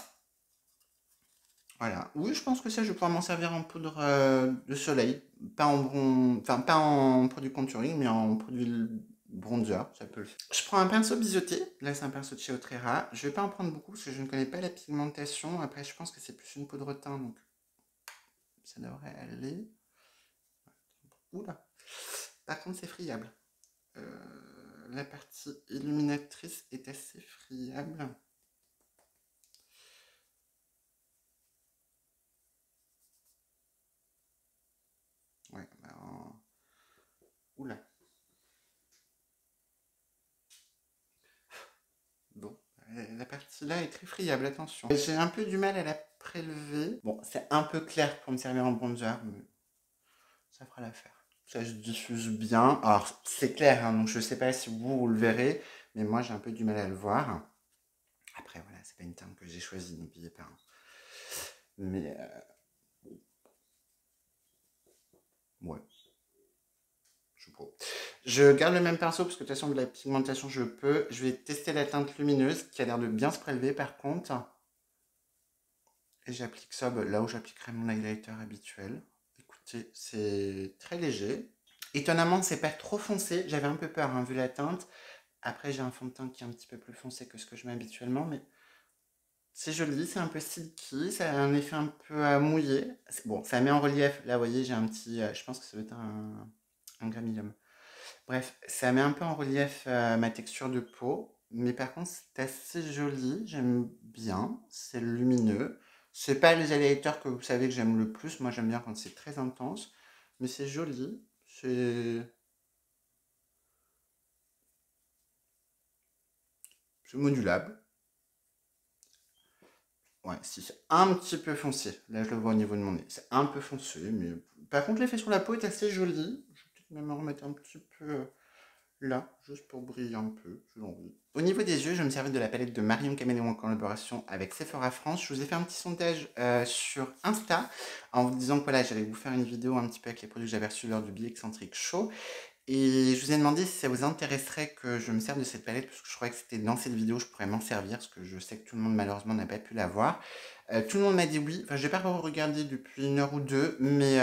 Voilà. Oui, je pense que ça, je vais pouvoir m'en servir en poudre de soleil. Pas en pas en produit contouring, mais en produit bronzer, ça peut le faire. Je prends un pinceau biseauté. Là, c'est un pinceau de chez Otrera. Je vais pas en prendre beaucoup parce que je ne connais pas la pigmentation. Après, je pense que c'est plus une poudre teint, donc ça devrait aller. Oula. Par contre, c'est friable. La partie illuminatrice est assez friable. Ouais, oula. Bon, la partie là est très friable, attention. J'ai un peu du mal à la prélever. Bon, c'est un peu clair pour me servir en bronzer, mais ça fera l'affaire. Ça se diffuse bien. Alors, c'est clair, hein, donc je sais pas si vous le verrez, mais moi j'ai un peu du mal à le voir. Après, voilà, c'est pas une teinte que j'ai choisie, n'oubliez pas. Hein. Mais, ouais. Je garde le même pinceau parce que de toute façon de la pigmentation je peux. Je vais tester la teinte lumineuse qui a l'air de bien se prélever par contre. Et j'applique ça là où j'appliquerai mon highlighter habituel. Écoutez, c'est très léger. Étonnamment, c'est pas trop foncé. J'avais un peu peur hein, vu la teinte. Après, j'ai un fond de teint qui est un petit peu plus foncé que ce que je mets habituellement, mais c'est joli, c'est un peu silky, ça a un effet un peu mouillé. Bon, ça met en relief. Là, vous voyez, j'ai un petit... je pense que ça doit être un gramillum. Bref, ça met un peu en relief ma texture de peau, mais par contre c'est assez joli, j'aime bien, c'est lumineux. C'est pas les highlighters que vous savez que j'aime le plus, moi j'aime bien quand c'est très intense, mais c'est joli, c'est modulable. Ouais, si c'est un petit peu foncé, là je le vois au niveau de mon nez, c'est un peu foncé, mais par contre l'effet sur la peau est assez joli. Je vais peut-être même en remettre un petit peu là, juste pour briller un peu, j'ai envie. Au niveau des yeux, je me servais de la palette de Marion Caméléon en collaboration avec Sephora France. Je vous ai fait un petit sondage sur Insta en vous disant que voilà, j'allais vous faire une vidéo un petit peu avec les produits que j'avais reçus lors du Be Eccentric Show. Et je vous ai demandé si ça vous intéresserait que je me serve de cette palette, parce que je croyais que c'était dans cette vidéo je pourrais m'en servir, parce que je sais que tout le monde malheureusement n'a pas pu la voir. Tout le monde m'a dit oui, enfin je n'ai pas regardé depuis 1 heure ou 2, mais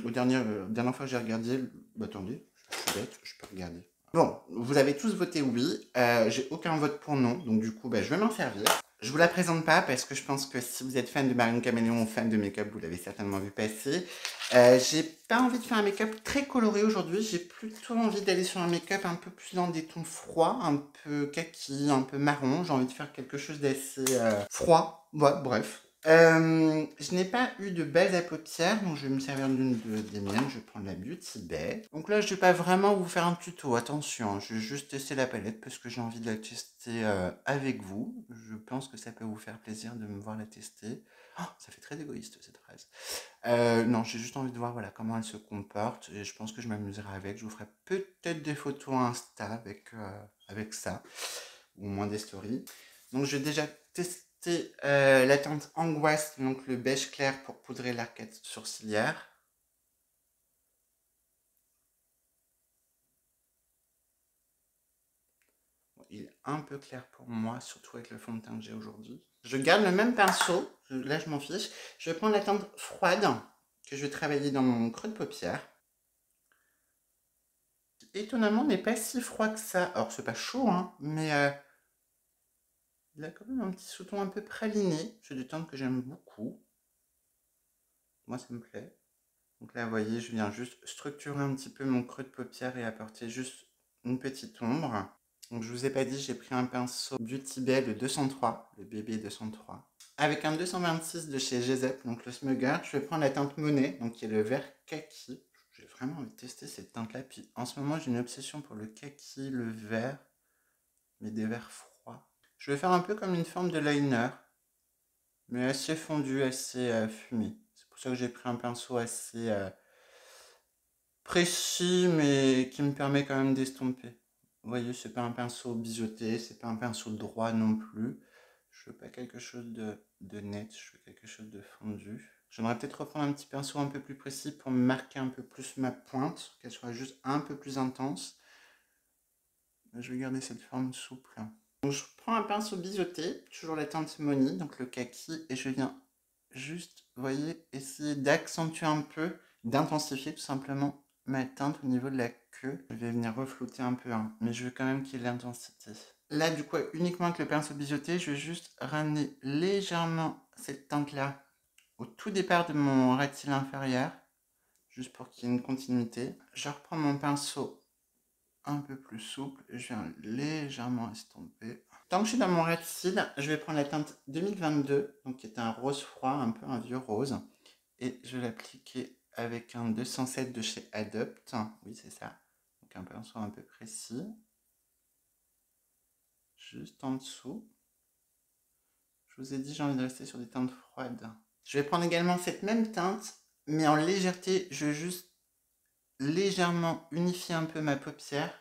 dernière fois que j'ai regardé, bah, attendez, je suis bête, je peux regarder. Bon, vous avez tous voté oui, j'ai aucun vote pour non, donc du coup, bah, je vais m'en servir. Je vous la présente pas parce que je pense que si vous êtes fan de Marion Caméléon ou fan de make-up, vous l'avez certainement vu passer. J'ai pas envie de faire un make-up très coloré aujourd'hui, j'ai plutôt envie d'aller sur un make-up un peu plus dans des tons froids, un peu kaki, un peu marron. J'ai envie de faire quelque chose d'assez froid, ouais, bref. Je n'ai pas eu de base à paupières, donc je vais me servir d'une des miennes, je vais prendre la Beauty Bay. Donc là, je ne vais pas vraiment vous faire un tuto, attention, je vais juste tester la palette parce que j'ai envie de la tester avec vous. Je pense que ça peut vous faire plaisir de me voir la tester. Oh, ça fait très égoïste cette phrase. Non, j'ai juste envie de voir voilà, comment elle se comporte et je pense que je m'amuserai avec. Je vous ferai peut-être des photos Insta avec ça, ou au moins des stories. Donc je vais déjà tester la teinte Angoisse, donc le beige clair pour poudrer l'arcade sourcilière. il est un peu clair pour moi, surtout avec le fond de teint que j'ai aujourd'hui. Je garde le même pinceau, là je m'en fiche. Je vais prendre la teinte froide que je vais travailler dans mon creux de paupière. Étonnamment, n'est pas si froid que ça. Alors c'est pas chaud, hein, mais il a quand même un petit sous-ton un peu praliné. C'est des teintes que j'aime beaucoup. Moi ça me plaît. Donc là, vous voyez, je viens juste structurer un petit peu mon creux de paupière et apporter juste une petite ombre. Donc je vous ai pas dit, j'ai pris un pinceau Beauty Bay de 203, le bébé 203. Avec un 226 de chez GZEP, donc le Smugger, je vais prendre la teinte Monet, donc qui est le vert kaki. J'ai vraiment envie de tester cette teinte-là. Puis en ce moment, j'ai une obsession pour le kaki, le vert, mais des verts froids. Je vais faire un peu comme une forme de liner, mais assez fondu, assez fumé. C'est pour ça que j'ai pris un pinceau assez précis, mais qui me permet quand même d'estomper. Vous voyez, c'est pas un pinceau biseauté, c'est pas un pinceau droit non plus. Je veux pas quelque chose de net, je veux quelque chose de fondu. J'aimerais peut-être reprendre un petit pinceau un peu plus précis pour marquer un peu plus ma pointe, qu'elle soit juste un peu plus intense. Je vais garder cette forme souple. Donc je prends un pinceau biseauté, toujours la teinte Money, donc le kaki, et je viens juste, vous voyez, essayer d'accentuer un peu, d'intensifier tout simplement ma teinte au niveau de la queue. Je vais venir reflouter un peu, hein, mais je veux quand même qu'il y ait de l'intensité. Là, du coup, uniquement avec le pinceau biseauté, je vais juste ramener légèrement cette teinte-là au tout départ de mon ras de cils inférieur, juste pour qu'il y ait une continuité. Je reprends mon pinceau un peu plus souple et je viens légèrement estomper. Tant que je suis dans mon ras de cils, je vais prendre la teinte 2022, donc qui est un rose froid, un peu un vieux rose, et je vais l'appliquer avec un 207 de chez Adopt. Oui, c'est ça. Donc un pinceau un peu précis. Juste en dessous. Je vous ai dit, j'ai envie de rester sur des teintes froides. Je vais prendre également cette même teinte, mais en légèreté. Je vais juste légèrement unifier un peu ma paupière,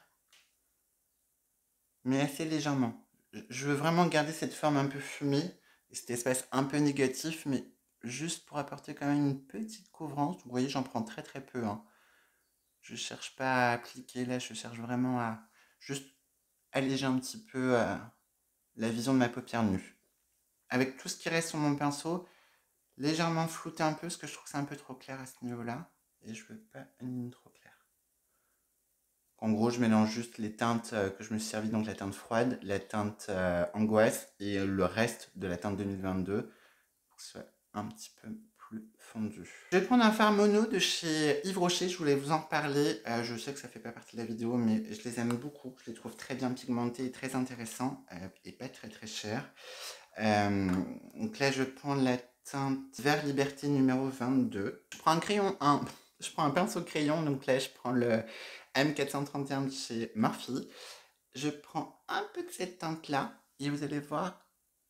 mais assez légèrement. Je veux vraiment garder cette forme un peu fumée, et cet espace un peu négatif, mais juste pour apporter quand même une petite couvrance. Vous voyez, j'en prends très très peu, hein. Je cherche pas à appliquer, là, je cherche vraiment à juste alléger un petit peu la vision de ma paupière nue. Avec tout ce qui reste sur mon pinceau, légèrement flouter un peu, parce que je trouve que c'est un peu trop clair à ce niveau-là. Et je veux pas une ligne trop claire. En gros, je mélange juste les teintes que je me suis servi, donc la teinte froide, la teinte angoisse et le reste de la teinte 2022 pour que ce soit un petit peu plus fondu. Je vais prendre un fard mono de chez Yves Rocher, je voulais vous en reparler. Je sais que ça fait pas partie de la vidéo, mais je les aime beaucoup. Je les trouve très bien pigmentés et très intéressants et pas très très chers. Donc là, je prends la teinte Vert Liberté numéro 22. Je prends un crayon, je prends un pinceau crayon, donc là, je prends le M431 de chez Morphe. Je prends un peu de cette teinte-là, et vous allez voir,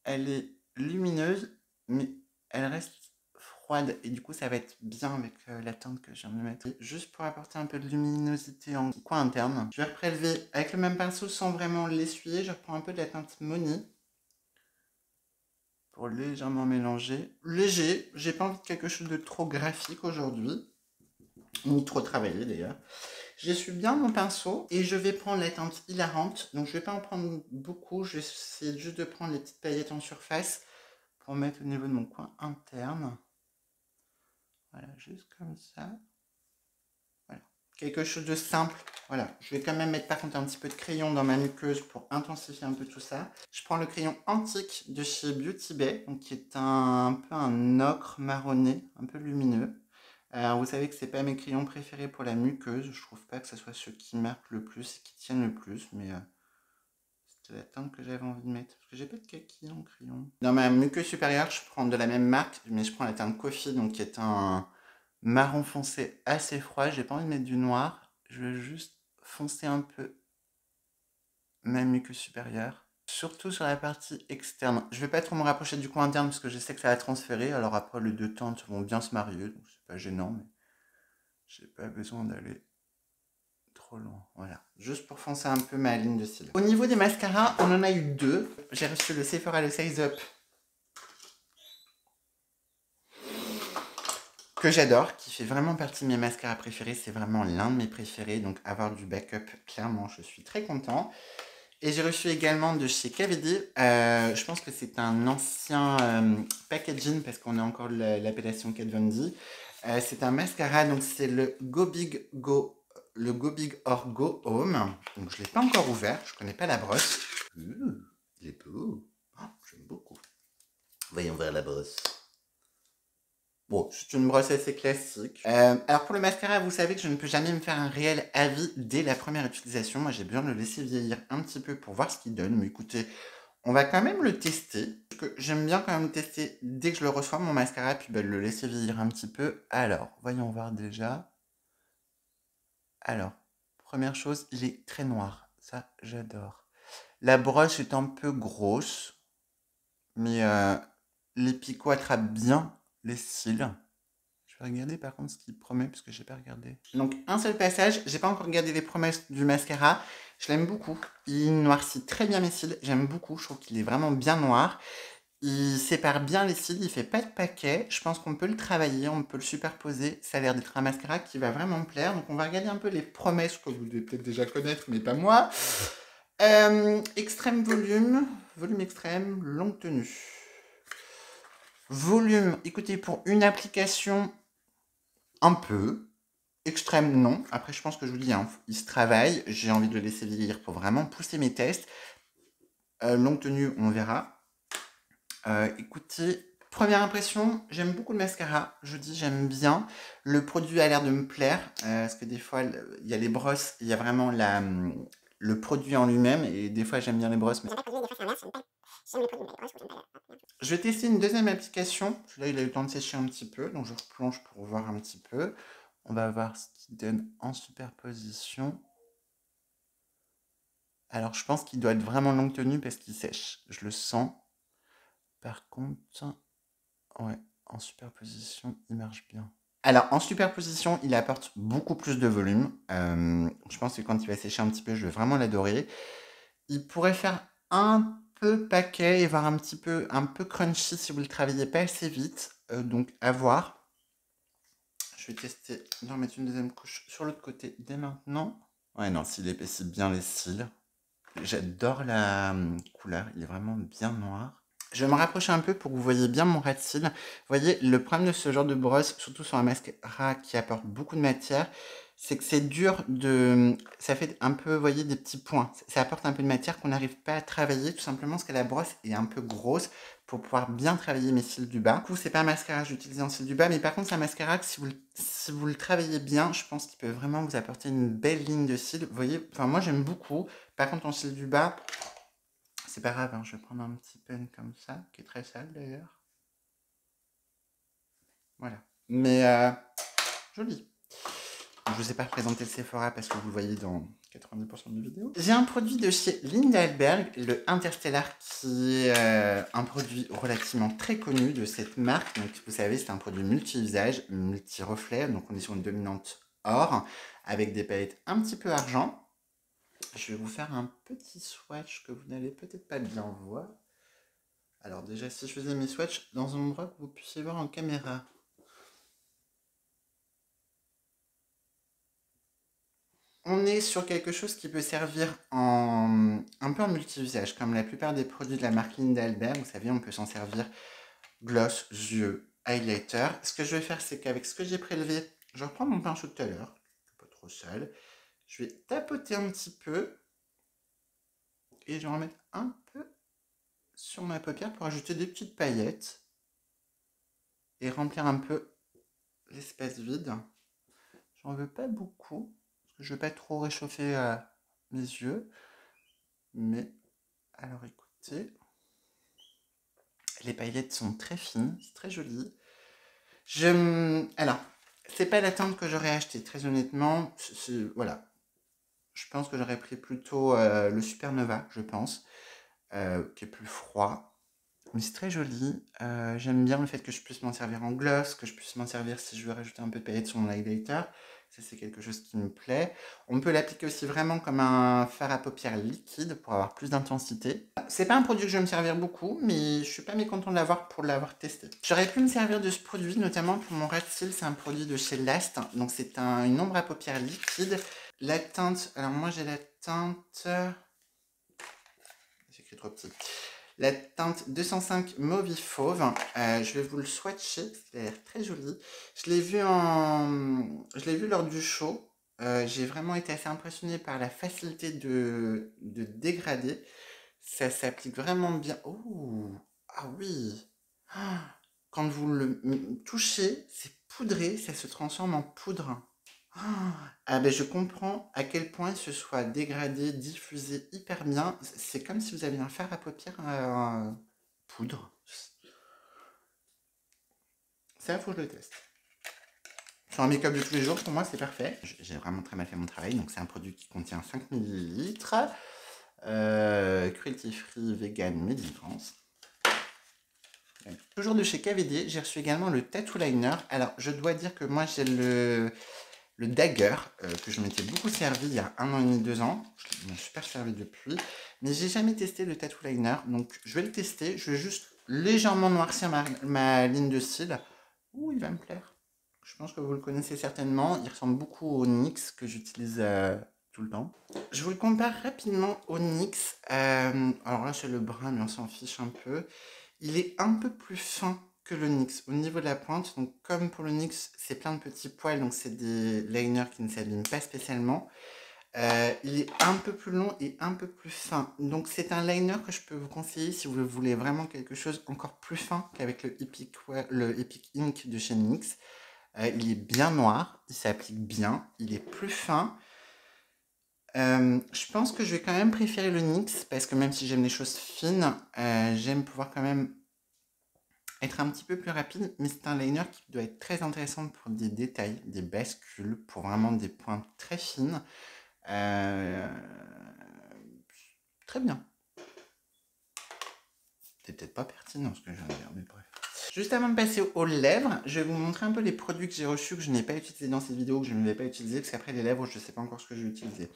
elle est lumineuse, mais elle reste froide, et du coup, ça va être bien avec la teinte que je viens de mettre. Juste pour apporter un peu de luminosité en coin interne. Je vais reprélever avec le même pinceau sans vraiment l'essuyer. Je reprends un peu de la teinte Money pour légèrement mélanger. Léger, j'ai pas envie de quelque chose de trop graphique aujourd'hui, ni trop travaillé d'ailleurs. J'essuie bien mon pinceau et je vais prendre la teinte hilarante. Donc je vais pas en prendre beaucoup, je vais essayer juste de prendre les petites paillettes en surface pour mettre au niveau de mon coin interne. Voilà, juste comme ça. Voilà, quelque chose de simple. Voilà, je vais quand même mettre par contre un petit peu de crayon dans ma muqueuse pour intensifier un peu tout ça. Je prends le crayon antique de chez Beauty Bay, donc qui est un peu un ocre marronné, un peu lumineux. Alors vous savez que c'est pas mes crayons préférés pour la muqueuse, je trouve pas que ce soit ceux qui marquent le plus et qui tiennent le plus, mais c'était la teinte que j'avais envie de mettre, parce que j'ai pas de kaki en crayon. Dans ma muqueuse supérieure, je prends de la même marque, mais je prends la teinte Coffee, donc qui est un marron foncé assez froid. J'ai pas envie de mettre du noir, je veux juste foncer un peu ma muqueuse supérieure. Surtout sur la partie externe. Je vais pas trop me rapprocher du coin interne parce que je sais que ça va transférer. Alors après, les deux teintes vont bien se marier, donc c'est pas gênant, mais j'ai pas besoin d'aller trop loin. Voilà, juste pour foncer un peu ma ligne de cils. Au niveau des mascaras, on en a eu deux. J'ai reçu le Sephora le Size Up que j'adore, qui fait vraiment partie de mes mascaras préférés. C'est vraiment l'un de mes préférés, donc avoir du backup, clairement, je suis très content. Et j'ai reçu également de chez KVD, je pense que c'est un ancien packaging parce qu'on a encore l'appellation Kat Von D. C'est un mascara, donc c'est le Go Big or Go Home. Donc je ne l'ai pas encore ouvert, je ne connais pas la brosse. Il est beau, oh, j'aime beaucoup. Voyons voir la brosse. Bon, c'est une brosse assez classique. Alors pour le mascara, vous savez que je ne peux jamais me faire un réel avis dès la première utilisation. Moi, j'ai besoin de le laisser vieillir un petit peu pour voir ce qu'il donne. Mais écoutez, on va quand même le tester. Parce que j'aime bien quand même tester dès que je le reçois, mon mascara, puis le laisser vieillir un petit peu. Alors, voyons voir déjà. Alors, première chose, il est très noir. Ça, j'adore. La brosse est un peu grosse. Mais les picots attrapent bien les cils. Je vais regarder par contre ce qu'il promet parce que j'ai pas regardé. Donc un seul passage, j'ai pas encore regardé les promesses du mascara. Je l'aime beaucoup. Il noircit très bien mes cils. J'aime beaucoup. Je trouve qu'il est vraiment bien noir. Il sépare bien les cils. Il fait pas de paquet. Je pense qu'on peut le travailler. On peut le superposer. Ça a l'air d'être un mascara qui va vraiment me plaire. Donc on va regarder un peu les promesses que vous devez peut-être déjà connaître, mais pas moi. Extrême volume. Volume extrême. Longue tenue. Volume, écoutez, pour une application, un peu. Extrême, non. Après, je pense que je vous dis, hein, il se travaille. J'ai envie de le laisser vieillir pour vraiment pousser mes tests. Longue tenue, on verra. Écoutez, première impression, j'aime beaucoup le mascara. Je dis, j'aime bien. Le produit a l'air de me plaire. Parce que des fois, il y a les brosses, il y a vraiment le produit en lui-même. Et des fois, j'aime bien les brosses. Mais... Je vais tester une deuxième application. Celui-là, il a eu le temps de sécher un petit peu. Donc, je replonge pour voir un petit peu. On va voir ce qu'il donne en superposition. Alors, je pense qu'il doit être vraiment longue tenue parce qu'il sèche. Je le sens. Par contre, ouais, en superposition, il marche bien. Alors, en superposition, il apporte beaucoup plus de volume. Je pense que quand il va sécher un petit peu, je vais vraiment l'adorer. Il pourrait faire un peu paquet et voir un peu crunchy si vous le travaillez pas assez vite. Donc, à voir. Je vais tester de remettre une deuxième couche sur l'autre côté dès maintenant. Ouais, non, s'il épaissit bien les cils. J'adore la couleur, il est vraiment bien noir. Je vais me rapprocher un peu pour que vous voyez bien mon ras de cils. Vous voyez, le problème de ce genre de brosse, surtout sur un mascara qui apporte beaucoup de matière, c'est que c'est dur de... Ça fait un peu, vous voyez, des petits points. Ça apporte un peu de matière qu'on n'arrive pas à travailler, tout simplement parce que la brosse est un peu grosse pour pouvoir bien travailler mes cils du bas. Du coup, c'est pas un mascara que j'utilise en cils du bas, mais par contre, c'est un mascara que si vous le travaillez bien, je pense qu'il peut vraiment vous apporter une belle ligne de cils. Vous voyez, enfin, moi, j'aime beaucoup. Par contre, en cils du bas, c'est pas grave, hein, je vais prendre un petit pen comme ça, qui est très sale d'ailleurs. Voilà. Mais, joli. Je ne vous ai pas présenté le Sephora parce que vous le voyez dans 90% de vidéos. J'ai un produit de chez Lindberg, le Interstellar, qui est un produit relativement très connu de cette marque. Donc, vous savez, c'est un produit multi-usage, multi-reflet. Donc, on est sur une dominante or, avec des paillettes un petit peu argent. Je vais vous faire un petit swatch que vous n'allez peut-être pas bien voir. Alors déjà, si je faisais mes swatchs dans un endroit que vous puissiez voir en caméra. On est sur quelque chose qui peut servir un peu en multi-usage, comme la plupart des produits de la marque Lindberg. Vous savez, on peut s'en servir gloss, yeux, highlighter. Ce que je vais faire, c'est qu'avec ce que j'ai prélevé, je reprends mon pinceau de tout à l'heure, pas trop sale. Je vais tapoter un petit peu et je vais en mettre un peu sur ma paupière pour ajouter des petites paillettes et remplir un peu l'espace vide. J'en veux pas beaucoup. Je ne veux pas trop réchauffer mes yeux. Mais, alors écoutez, les paillettes sont très fines, c'est très joli. Alors, c'est pas la teinte que j'aurais acheté, très honnêtement. Voilà. Je pense que j'aurais pris plutôt le Supernova, je pense, qui est plus froid. Mais c'est très joli. J'aime bien le fait que je puisse m'en servir en gloss, que je puisse m'en servir si je veux rajouter un peu de paillettes sur mon highlighter. Ça, c'est quelque chose qui me plaît. On peut l'appliquer aussi vraiment comme un fard à paupières liquide pour avoir plus d'intensité. C'est pas un produit que je vais me servir beaucoup, mais je suis pas mécontent de l'avoir pour l'avoir testé. J'aurais pu me servir de ce produit, notamment pour mon ras de cils. C'est un produit de chez Last. Donc, c'est une ombre à paupières liquide. La teinte, alors moi j'ai la teinte fait trop petit. La teinte 205 Mauve Fauve, je vais vous le swatcher parce qu'il a l'air très joli. Je l'ai vu lors du show. J'ai vraiment été assez impressionnée par la facilité de dégrader. Ça s'applique vraiment bien. Oh, ah oui. Quand vous le touchez, c'est poudré, ça se transforme en poudre. Ah ben je comprends à quel point ce soit dégradé, diffusé hyper bien. C'est comme si vous aviez un fard à paupières poudre. Ça, faut que je le teste. Sur un make-up de tous les jours, pour moi, c'est parfait. J'ai vraiment très mal fait mon travail. Donc, c'est un produit qui contient 5 ml. Cruelty free, vegan, made in France. Toujours de chez KVD, j'ai reçu également le Tattoo Liner. Alors, je dois dire que moi, j'ai le Dagger, que je m'étais beaucoup servi il y a 1 an et demi, 2 ans. Je m'en suis super servi depuis. Mais j'ai jamais testé le Tattoo Liner. Donc, je vais le tester. Je vais juste légèrement noircir ma ligne de cils. Ouh, il va me plaire. Je pense que vous le connaissez certainement. Il ressemble beaucoup au NYX que j'utilise tout le temps. Je vous le compare rapidement au NYX. Alors là, c'est le brun, mais on s'en fiche un peu. Il est un peu plus fin que le NYX au niveau de la pointe. Donc, comme pour le NYX, c'est plein de petits poils. Donc, c'est des liners qui ne s'abîment pas spécialement. Il est un peu plus long et un peu plus fin. Donc, c'est un liner que je peux vous conseiller si vous voulez vraiment quelque chose encore plus fin qu'avec le Epic Ink de chez NYX. Il est bien noir, il s'applique bien, il est plus fin. Je pense que je vais quand même préférer le NYX parce que même si j'aime les choses fines, j'aime pouvoir quand même être un petit peu plus rapide. Mais c'est un liner qui doit être très intéressant pour des détails, des bascules, pour vraiment des pointes très fines. Très bien. C'est peut-être pas pertinent ce que je viens de dire, mais bref. Juste avant de passer aux lèvres, je vais vous montrer un peu les produits que j'ai reçus, que je n'ai pas utilisés dans cette vidéo, que je ne vais pas utiliser, parce qu'après les lèvres, je ne sais pas encore ce que je vais utiliser.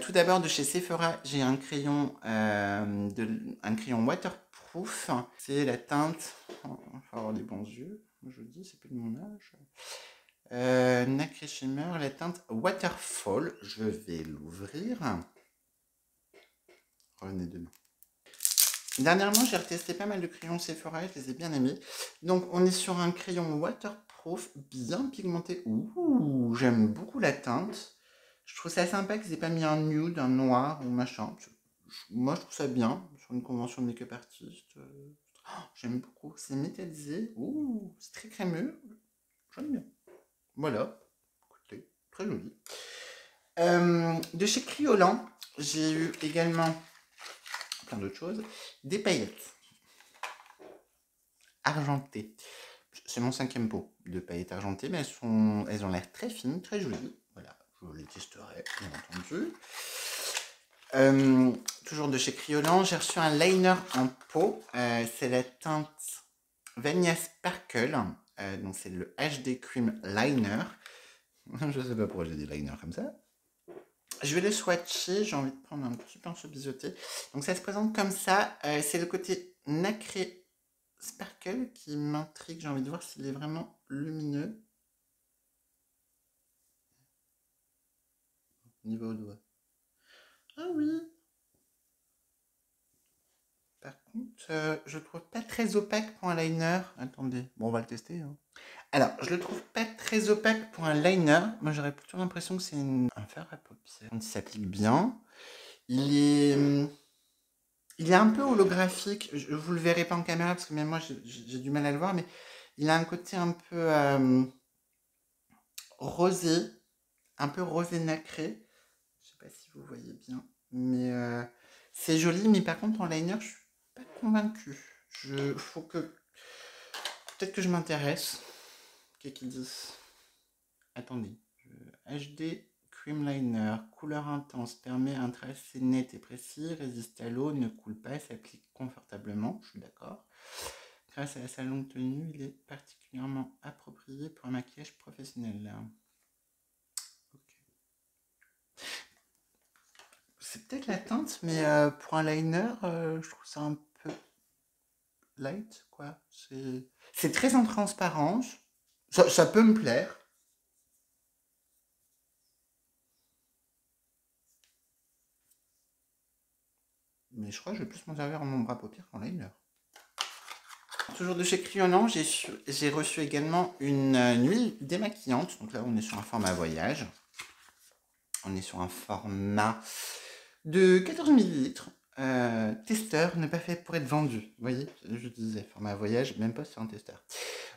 Tout d'abord, de chez Sephora, j'ai un crayon waterproof. C'est la teinte... Oh, il faut avoir des bons yeux, je dis, c'est plus de mon âge. Nacré Shimmer, la teinte Waterfall. Je vais l'ouvrir. Revenez demain. Dernièrement, j'ai retesté pas mal de crayons Sephora, je les ai bien aimés. Donc, on est sur un crayon waterproof, bien pigmenté. Ouh, j'aime beaucoup la teinte. Je trouve ça sympa qu'ils aient pas mis un nude, un noir ou machin. Moi, je trouve ça bien, sur une convention de make-up artiste. J'aime beaucoup. C'est métallisé. Ouh, c'est très crémeux. J'aime bien. Voilà. Écoutez, très joli. De chez Kryolan, j'ai eu également... plein d'autres choses, des paillettes argentées. C'est mon 5e pot de paillettes argentées, mais elles ont l'air très fines, très jolies. Voilà, je les testerai, bien entendu. Toujours de chez Kryolan, j'ai reçu un liner en pot. C'est la teinte Vanilla Sparkle. Donc c'est le HD Cream Liner. Je sais pas pourquoi j'ai des liners comme ça. Je vais le swatcher, j'ai envie de prendre un petit pinceau biseauté. Donc ça se présente comme ça, c'est le côté nacré sparkle qui m'intrigue, j'ai envie de voir s'il est vraiment lumineux. Niveau au doigt. Ah oui. Par contre, je le trouve pas très opaque pour un liner. Attendez, bon on va le tester. Hein. Alors, je le trouve pas très opaque pour un liner. Moi, j'aurais plutôt l'impression que c'est un fard à paupières. Il s'applique bien. Il est un peu holographique. Vous le verrez pas en caméra parce que même moi, j'ai du mal à le voir. Mais il a un côté un peu rosé. Un peu rosé nacré. Je sais pas si vous voyez bien. Mais c'est joli. Mais par contre, en liner, je suis pas convaincue. Faut que... Peut-être que je m'intéresse. Qu'est-ce qu'ils disent? Attendez. HD Cream Liner, couleur intense, permet un tracé net et précis, résiste à l'eau, ne coule pas, s'applique confortablement, je suis d'accord. Grâce à sa longue tenue, il est particulièrement approprié pour un maquillage professionnel. Okay. C'est peut-être la teinte, mais pour un liner, je trouve ça un peu light, quoi. C'est très en transparence. Ça peut me plaire. mais je crois que je vais plus m'en servir en ombre à paupières qu'en liner. Toujours de chez Criolan, j'ai reçu également une huile démaquillante. Donc là, on est sur un format voyage. On est sur un format de 14 ml. Testeur n'est pas fait pour être vendu. Vous voyez, je disais, format voyage, même pas sur un testeur.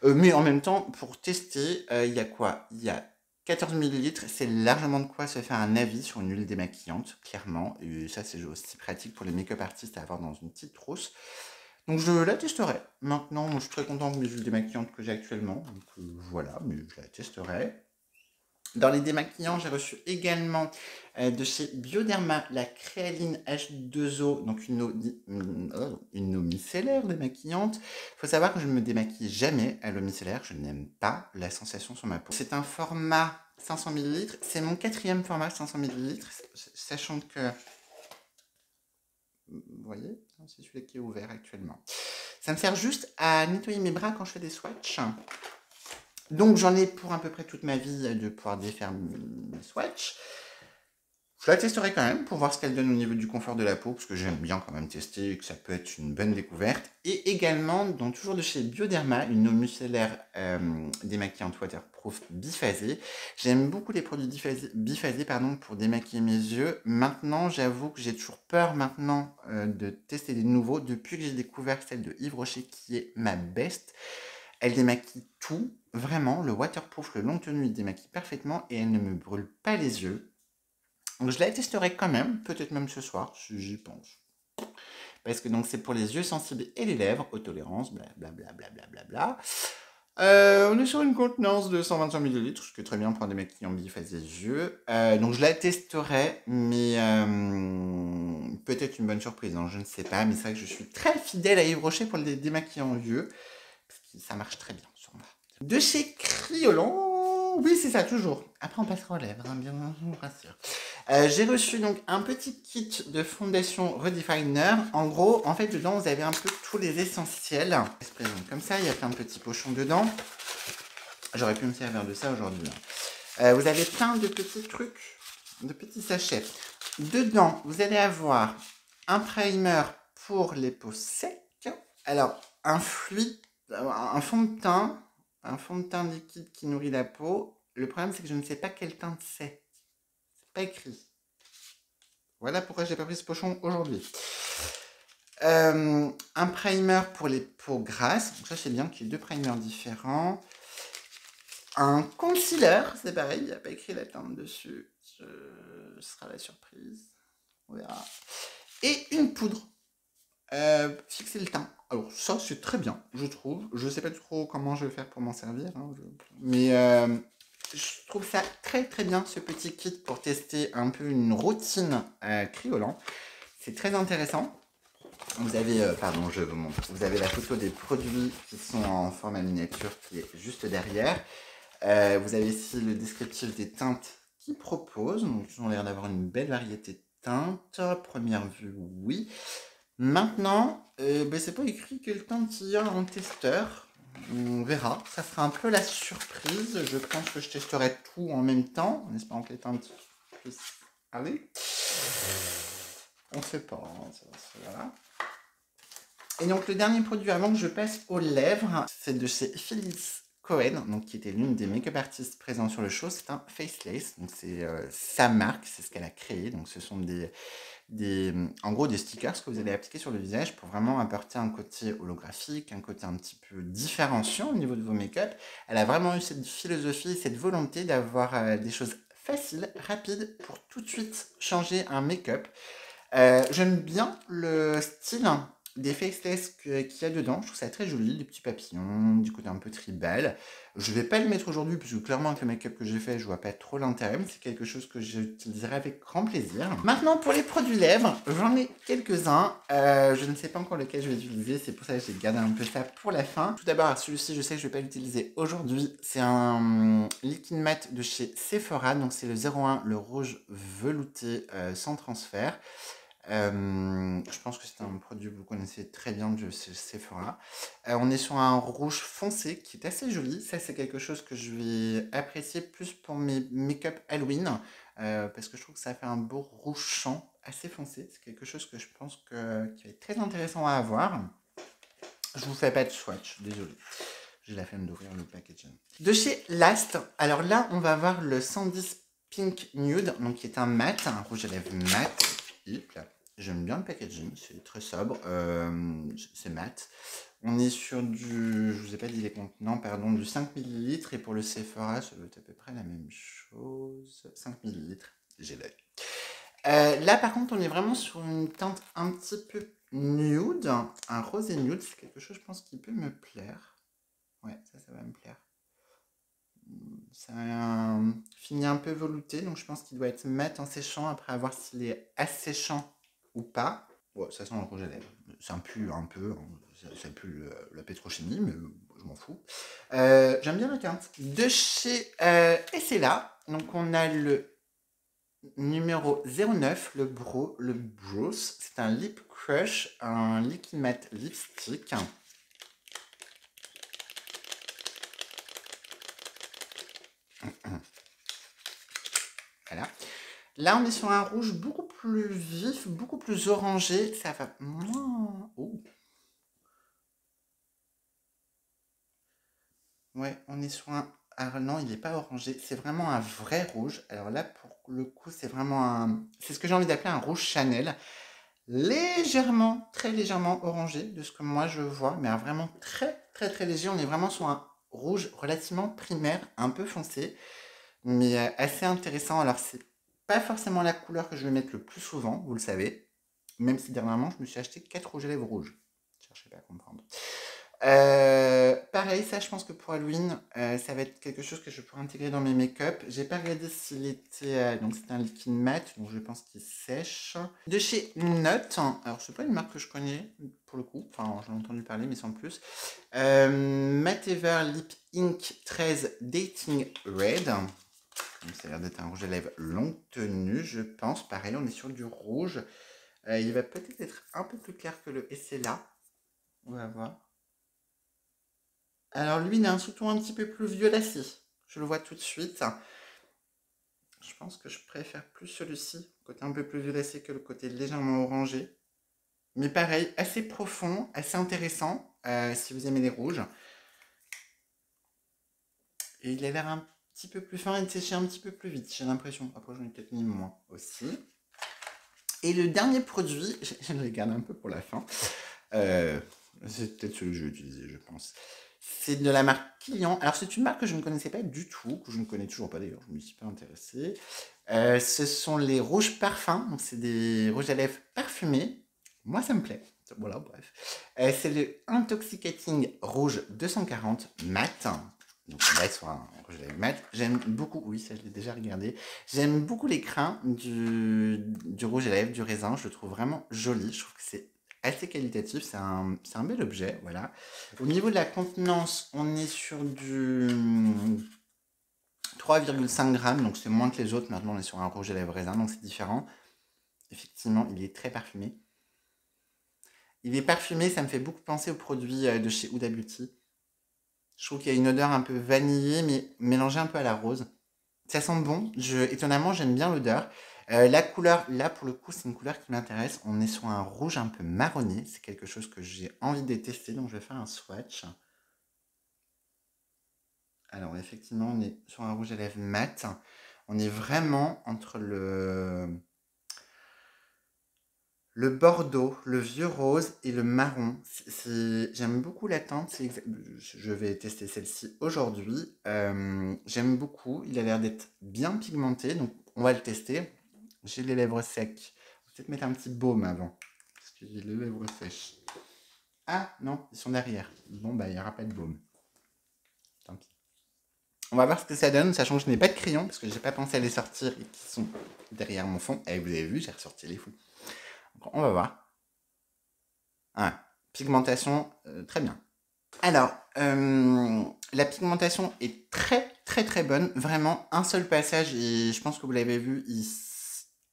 Mais en même temps, pour tester, il y a quoi? Il y a 14 ml, c'est largement de quoi se faire un avis sur une huile démaquillante, clairement. Et ça, c'est aussi pratique pour les make-up artistes à avoir dans une petite trousse. Donc je la testerai. Maintenant, moi, je suis très content de mes huiles démaquillantes que j'ai actuellement. Donc voilà, mais je la testerai. Dans les démaquillants, j'ai reçu également de chez Bioderma la Créaline H2O, donc une eau micellaire démaquillante. Il faut savoir que je ne me démaquille jamais à l'eau micellaire, je n'aime pas la sensation sur ma peau. C'est un format 500 ml, c'est mon 4e format 500 ml, sachant que... Vous voyez, c'est celui qui est ouvert actuellement. Ça me sert juste à nettoyer mes bras quand je fais des swatchs. Donc j'en ai pour à peu près toute ma vie de pouvoir défaire mes swatchs. Je la testerai quand même pour voir ce qu'elle donne au niveau du confort de la peau, parce que j'aime bien quand même tester et que ça peut être une bonne découverte. Et également, toujours de chez Bioderma, une eau micellaire démaquillante waterproof biphasée. J'aime beaucoup les produits biphasés pour démaquiller mes yeux. Maintenant, j'avoue que j'ai toujours peur maintenant de tester des nouveaux depuis que j'ai découvert celle de Yves Rocher qui est ma best. Elle démaquille tout, vraiment, le waterproof, le long tenue, il démaquille parfaitement et elle ne me brûle pas les yeux. Donc je la testerai quand même, peut-être même ce soir, si j'y pense. Parce que donc c'est pour les yeux sensibles et les lèvres, haute tolérance, blablabla. On est sur une contenance de 125 ml, ce qui est très bien pour un démaquillant biphasé des yeux. Donc je la testerai, mais peut-être une bonne surprise, hein, je ne sais pas. Mais c'est vrai que je suis très fidèle à Yves Rocher pour les démaquillants yeux, parce que ça marche très bien sur moi. De chez Criolan, oui c'est ça, toujours. Après on passera aux lèvres, hein, bien, je vous rassure. J'ai reçu donc un petit kit de fondation Redefiner. En gros, en fait, dedans, vous avez un peu tous les essentiels. Ça se présente comme ça, il y a plein de petits pochons dedans. J'aurais pu me servir de ça aujourd'hui. Vous avez plein de petits trucs, de petits sachets. Dedans, vous allez avoir un primer pour les peaux secs. Alors, un fluide, un fond de teint liquide qui nourrit la peau. Le problème, c'est que je ne sais pas quelle teinte c'est. Pas écrit. Voilà pourquoi j'ai pas pris ce pochon aujourd'hui. Un primer pour les peaux grasses. Donc ça c'est bien qu'il y ait 2 primers différents. Un concealer, c'est pareil, il n'y a pas écrit la teinte dessus. Ce sera la surprise. On verra. Et une poudre. Fixer le teint. Alors ça c'est très bien, je trouve. Je sais pas trop comment je vais faire pour m'en servir. Hein, mais je trouve ça très très bien ce petit kit pour tester un peu une routine Criolan. C'est très intéressant. Vous avez, je vous montre. Vous avez la photo des produits qui sont en format miniature qui est juste derrière. Vous avez ici le descriptif des teintes qu'ils proposent. Donc ils ont l'air d'avoir une belle variété de teintes. Première vue, oui. Maintenant, c'est pas écrit quelle teinte il y a en testeur. On verra, ça sera un peu la surprise. Je pense que je testerai tout en même temps, en espérant que les teintes puissent aller. On ne sait pas, hein, voilà. Et donc le dernier produit avant que je passe aux lèvres, c'est de chez Phyllis Cohen, donc qui était l'une des make-up artistes présents sur le show. C'est un Faceless, donc c'est sa marque, c'est ce qu'elle a créé. Donc ce sont en gros des stickers que vous allez appliquer sur le visage pour vraiment apporter un côté holographique, un côté un petit peu différenciant au niveau de vos make-up. Elle a vraiment eu cette philosophie, cette volonté d'avoir des choses faciles, rapides, pour tout de suite changer un make-up. J'aime bien le style des faceless qu'il y a dedans, je trouve ça très joli, des petits papillons, du côté un peu tribal. Je vais pas le mettre aujourd'hui, parce que clairement avec le make-up que j'ai fait, je vois pas trop l'intérêt, mais c'est quelque chose que j'utiliserai avec grand plaisir. Maintenant pour les produits lèvres, j'en ai quelques-uns, je ne sais pas encore lequel je vais utiliser, c'est pour ça que j'ai gardé un peu ça pour la fin. Tout d'abord, celui-ci, je sais que je vais pas l'utiliser aujourd'hui, c'est un liquide mat de chez Sephora, donc c'est le 01, le rouge velouté sans transfert. Je pense que c'est un produit que vous connaissez très bien de Sephora. On est sur un rouge foncé qui est assez joli. Ça, c'est quelque chose que je vais apprécier plus pour mes make-up Halloween. parce que je trouve que ça fait un beau rouge champ assez foncé. C'est quelque chose que je pense qui va être très intéressant à avoir. Je vous fais pas de swatch, désolé. J'ai la flemme d'ouvrir le packaging. De chez Last, alors là, on va avoir le 110 Pink Nude, donc qui est un mat, un rouge à lèvres mat. J'aime bien le packaging, c'est très sobre, c'est mat. On est sur du, je vous ai pas dit les contenants, pardon, du 5 ml, et pour le Sephora, ça doit être à peu près la même chose. 5 ml, j'ai l'œil. Là, par contre, on est vraiment sur une teinte un petit peu nude, un rosé nude, c'est quelque chose, je pense, qui peut me plaire. Ouais, ça va me plaire. C'est un fini un peu velouté, donc je pense qu'il doit être mat en séchant, après à voir s'il est asséchant ou pas. Ouais, ça sent le rouge à lèvres. Ça pue un peu, hein. Ça pue la pétrochimie, mais je m'en fous. J'aime bien la teinte. De chez Estée Lauder, donc on a le numéro 09, le Bruce. C'est un Lip Crush, un liquid matte lipstick. Voilà. Là, on est sur un rouge beaucoup plus vif, beaucoup plus orangé. Ça va moins... Oh. Ouais, on est sur un... Alors non, il n'est pas orangé. C'est vraiment un vrai rouge. Alors là, pour le coup, c'est vraiment un... C'est ce que j'ai envie d'appeler un rouge Chanel. Légèrement, très légèrement orangé, de ce que moi je vois. Mais vraiment très, très, très léger. On est vraiment sur un rouge relativement primaire, un peu foncé. Mais assez intéressant. Alors, c'est pas forcément la couleur que je vais mettre le plus souvent, vous le savez. Même si dernièrement, je me suis acheté 4 rouges à lèvres rouges. Cherchez pas à comprendre. Pareil, ça, je pense que pour Halloween, ça va être quelque chose que je pourrais intégrer dans mes make-up. J'ai pas regardé s'il était... donc, c'est un liquide mat, donc je pense qu'il sèche. De chez Note. Alors, c'est pas une marque que je connais, pour le coup. Enfin, j'en ai entendu parler, mais sans plus. Matte Ever Lip Ink 13 Dating Red. Donc, ça a l'air d'être un rouge à lèvres longue tenue, je pense. Pareil, on est sur du rouge. Il va peut-être être un peu plus clair que le Estée Lauder. On va voir. Alors lui, il a un sous-ton un petit peu plus violacé. Je le vois tout de suite. Je pense que je préfère plus celui-ci, côté un peu plus violacé que le côté légèrement orangé. Mais pareil, assez profond, assez intéressant, si vous aimez les rouges. Et il a l'air un petit peu plus fin et de sécher un petit peu plus vite, j'ai l'impression. Après, j'en ai peut-être mis moins aussi. Et le dernier produit, je le garde un peu pour la fin. C'est peut-être celui que je vais utiliser, je pense. C'est de la marque Kilian. Alors, c'est une marque que je ne connaissais pas du tout, que je ne connais toujours pas d'ailleurs, je ne m'y suis pas intéressée. Ce sont les rouges parfums, donc c'est des rouges à lèvres parfumés. Moi, ça me plaît. Voilà, bref. C'est le Intoxicating Rouge 240 mat. Donc, là, ils sont un rouge à lèvres mat. J'aime beaucoup, oui, ça je l'ai déjà regardé. J'aime beaucoup les crins du rouge à lèvres, du raisin. Je le trouve vraiment joli. Je trouve que c'est assez qualitatif, c'est un bel objet, voilà. Au niveau de la contenance, on est sur du 3,5 grammes, donc c'est moins que les autres. Maintenant, on est sur un rouge à lèvres raisin, donc c'est différent. Effectivement, il est très parfumé. Il est parfumé, ça me fait beaucoup penser aux produits de chez Huda Beauty. Je trouve qu'il y a une odeur un peu vanillée, mais mélangée un peu à la rose. Ça sent bon, étonnamment, j'aime bien l'odeur. La couleur, là, pour le coup, c'est une couleur qui m'intéresse. On est sur un rouge un peu marronné. C'est quelque chose que j'ai envie de tester, donc je vais faire un swatch. Alors, effectivement, on est sur un rouge à lèvres mat. On est vraiment entre le bordeaux, le vieux rose et le marron. J'aime beaucoup la teinte. Je vais tester celle-ci aujourd'hui. J'aime beaucoup. Il a l'air d'être bien pigmenté, donc on va le tester. J'ai les lèvres secs. Je vais peut-être mettre un petit baume avant, parce que j'ai les lèvres sèches. Ah non, ils sont derrière. Bon, bah, il n'y aura pas de baume. Tant pis. On va voir ce que ça donne, sachant que je n'ai pas de crayon, parce que je n'ai pas pensé à les sortir et qu'ils sont derrière mon fond. Et vous avez vu, j'ai ressorti les fonds. Donc, on va voir. Ah, pigmentation, très bien. Alors, la pigmentation est très, très, très bonne. Vraiment, un seul passage, et je pense que vous l'avez vu,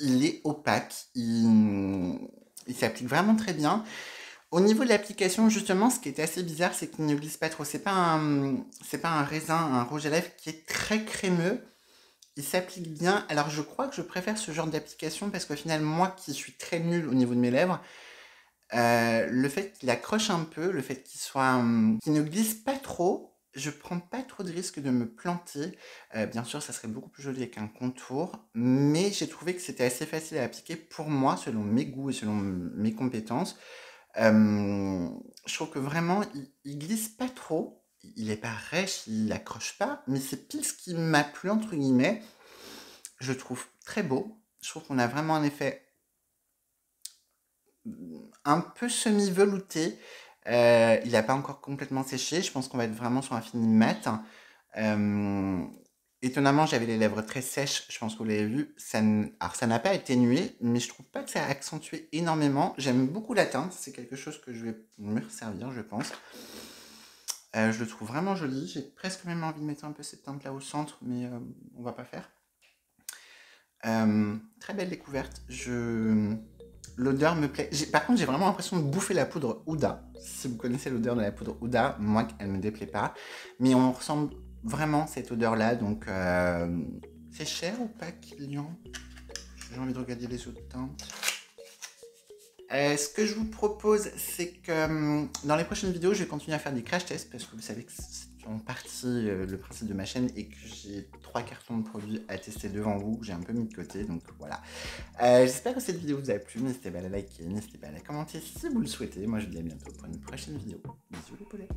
il est opaque, il s'applique vraiment très bien. Au niveau de l'application, justement, ce qui est assez bizarre, c'est qu'il ne glisse pas trop. C'est pas un raisin, un rouge à lèvres qui est très crémeux il s'applique bien. Alors, je crois que je préfère ce genre d'application parce qu'au final, moi qui suis très nulle au niveau de mes lèvres, le fait qu'il accroche un peu, le fait qu'il ne glisse pas trop, je prends pas trop de risques de me planter. Bien sûr, ça serait beaucoup plus joli avec un contour, mais j'ai trouvé que c'était assez facile à appliquer pour moi, selon mes goûts et selon mes compétences. Je trouve que vraiment, il glisse pas trop. Il est pas rêche, il accroche pas, mais c'est pile ce qui m'a plu, entre guillemets. Je le trouve très beau. Je trouve qu'on a vraiment un effet un peu semi-velouté. Il n'a pas encore complètement séché. Je pense qu'on va être vraiment sur un fini mat. Étonnamment, j'avais les lèvres très sèches. Je pense que vous l'avez vu. Alors, ça n'a pas atténué, mais je trouve pas que ça a accentué énormément. J'aime beaucoup la teinte. C'est quelque chose que je vais me resservir, je pense. Je le trouve vraiment joli. J'ai presque même envie de mettre un peu cette teinte-là au centre, mais on va pas faire. Très belle découverte. L'odeur me plaît. Par contre, j'ai vraiment l'impression de bouffer la poudre Huda. Si vous connaissez l'odeur de la poudre Huda, moi, elle me déplaît pas. Mais on ressemble vraiment à cette odeur-là. Donc, c'est cher ou pas, Kilian? J'ai envie de regarder les autres teintes. Ce que je vous propose, c'est que dans les prochaines vidéos, je vais continuer à faire des crash tests parce que vous savez que c'est en partie le principe de ma chaîne et que j'ai 3 cartons de produits à tester devant vous que j'ai un peu mis de côté. Donc voilà. J'espère que cette vidéo vous a plu. N'hésitez pas à la liker, n'hésitez pas à la commenter si vous le souhaitez. Moi, je vous dis à bientôt pour une prochaine vidéo. Bisous les poulets.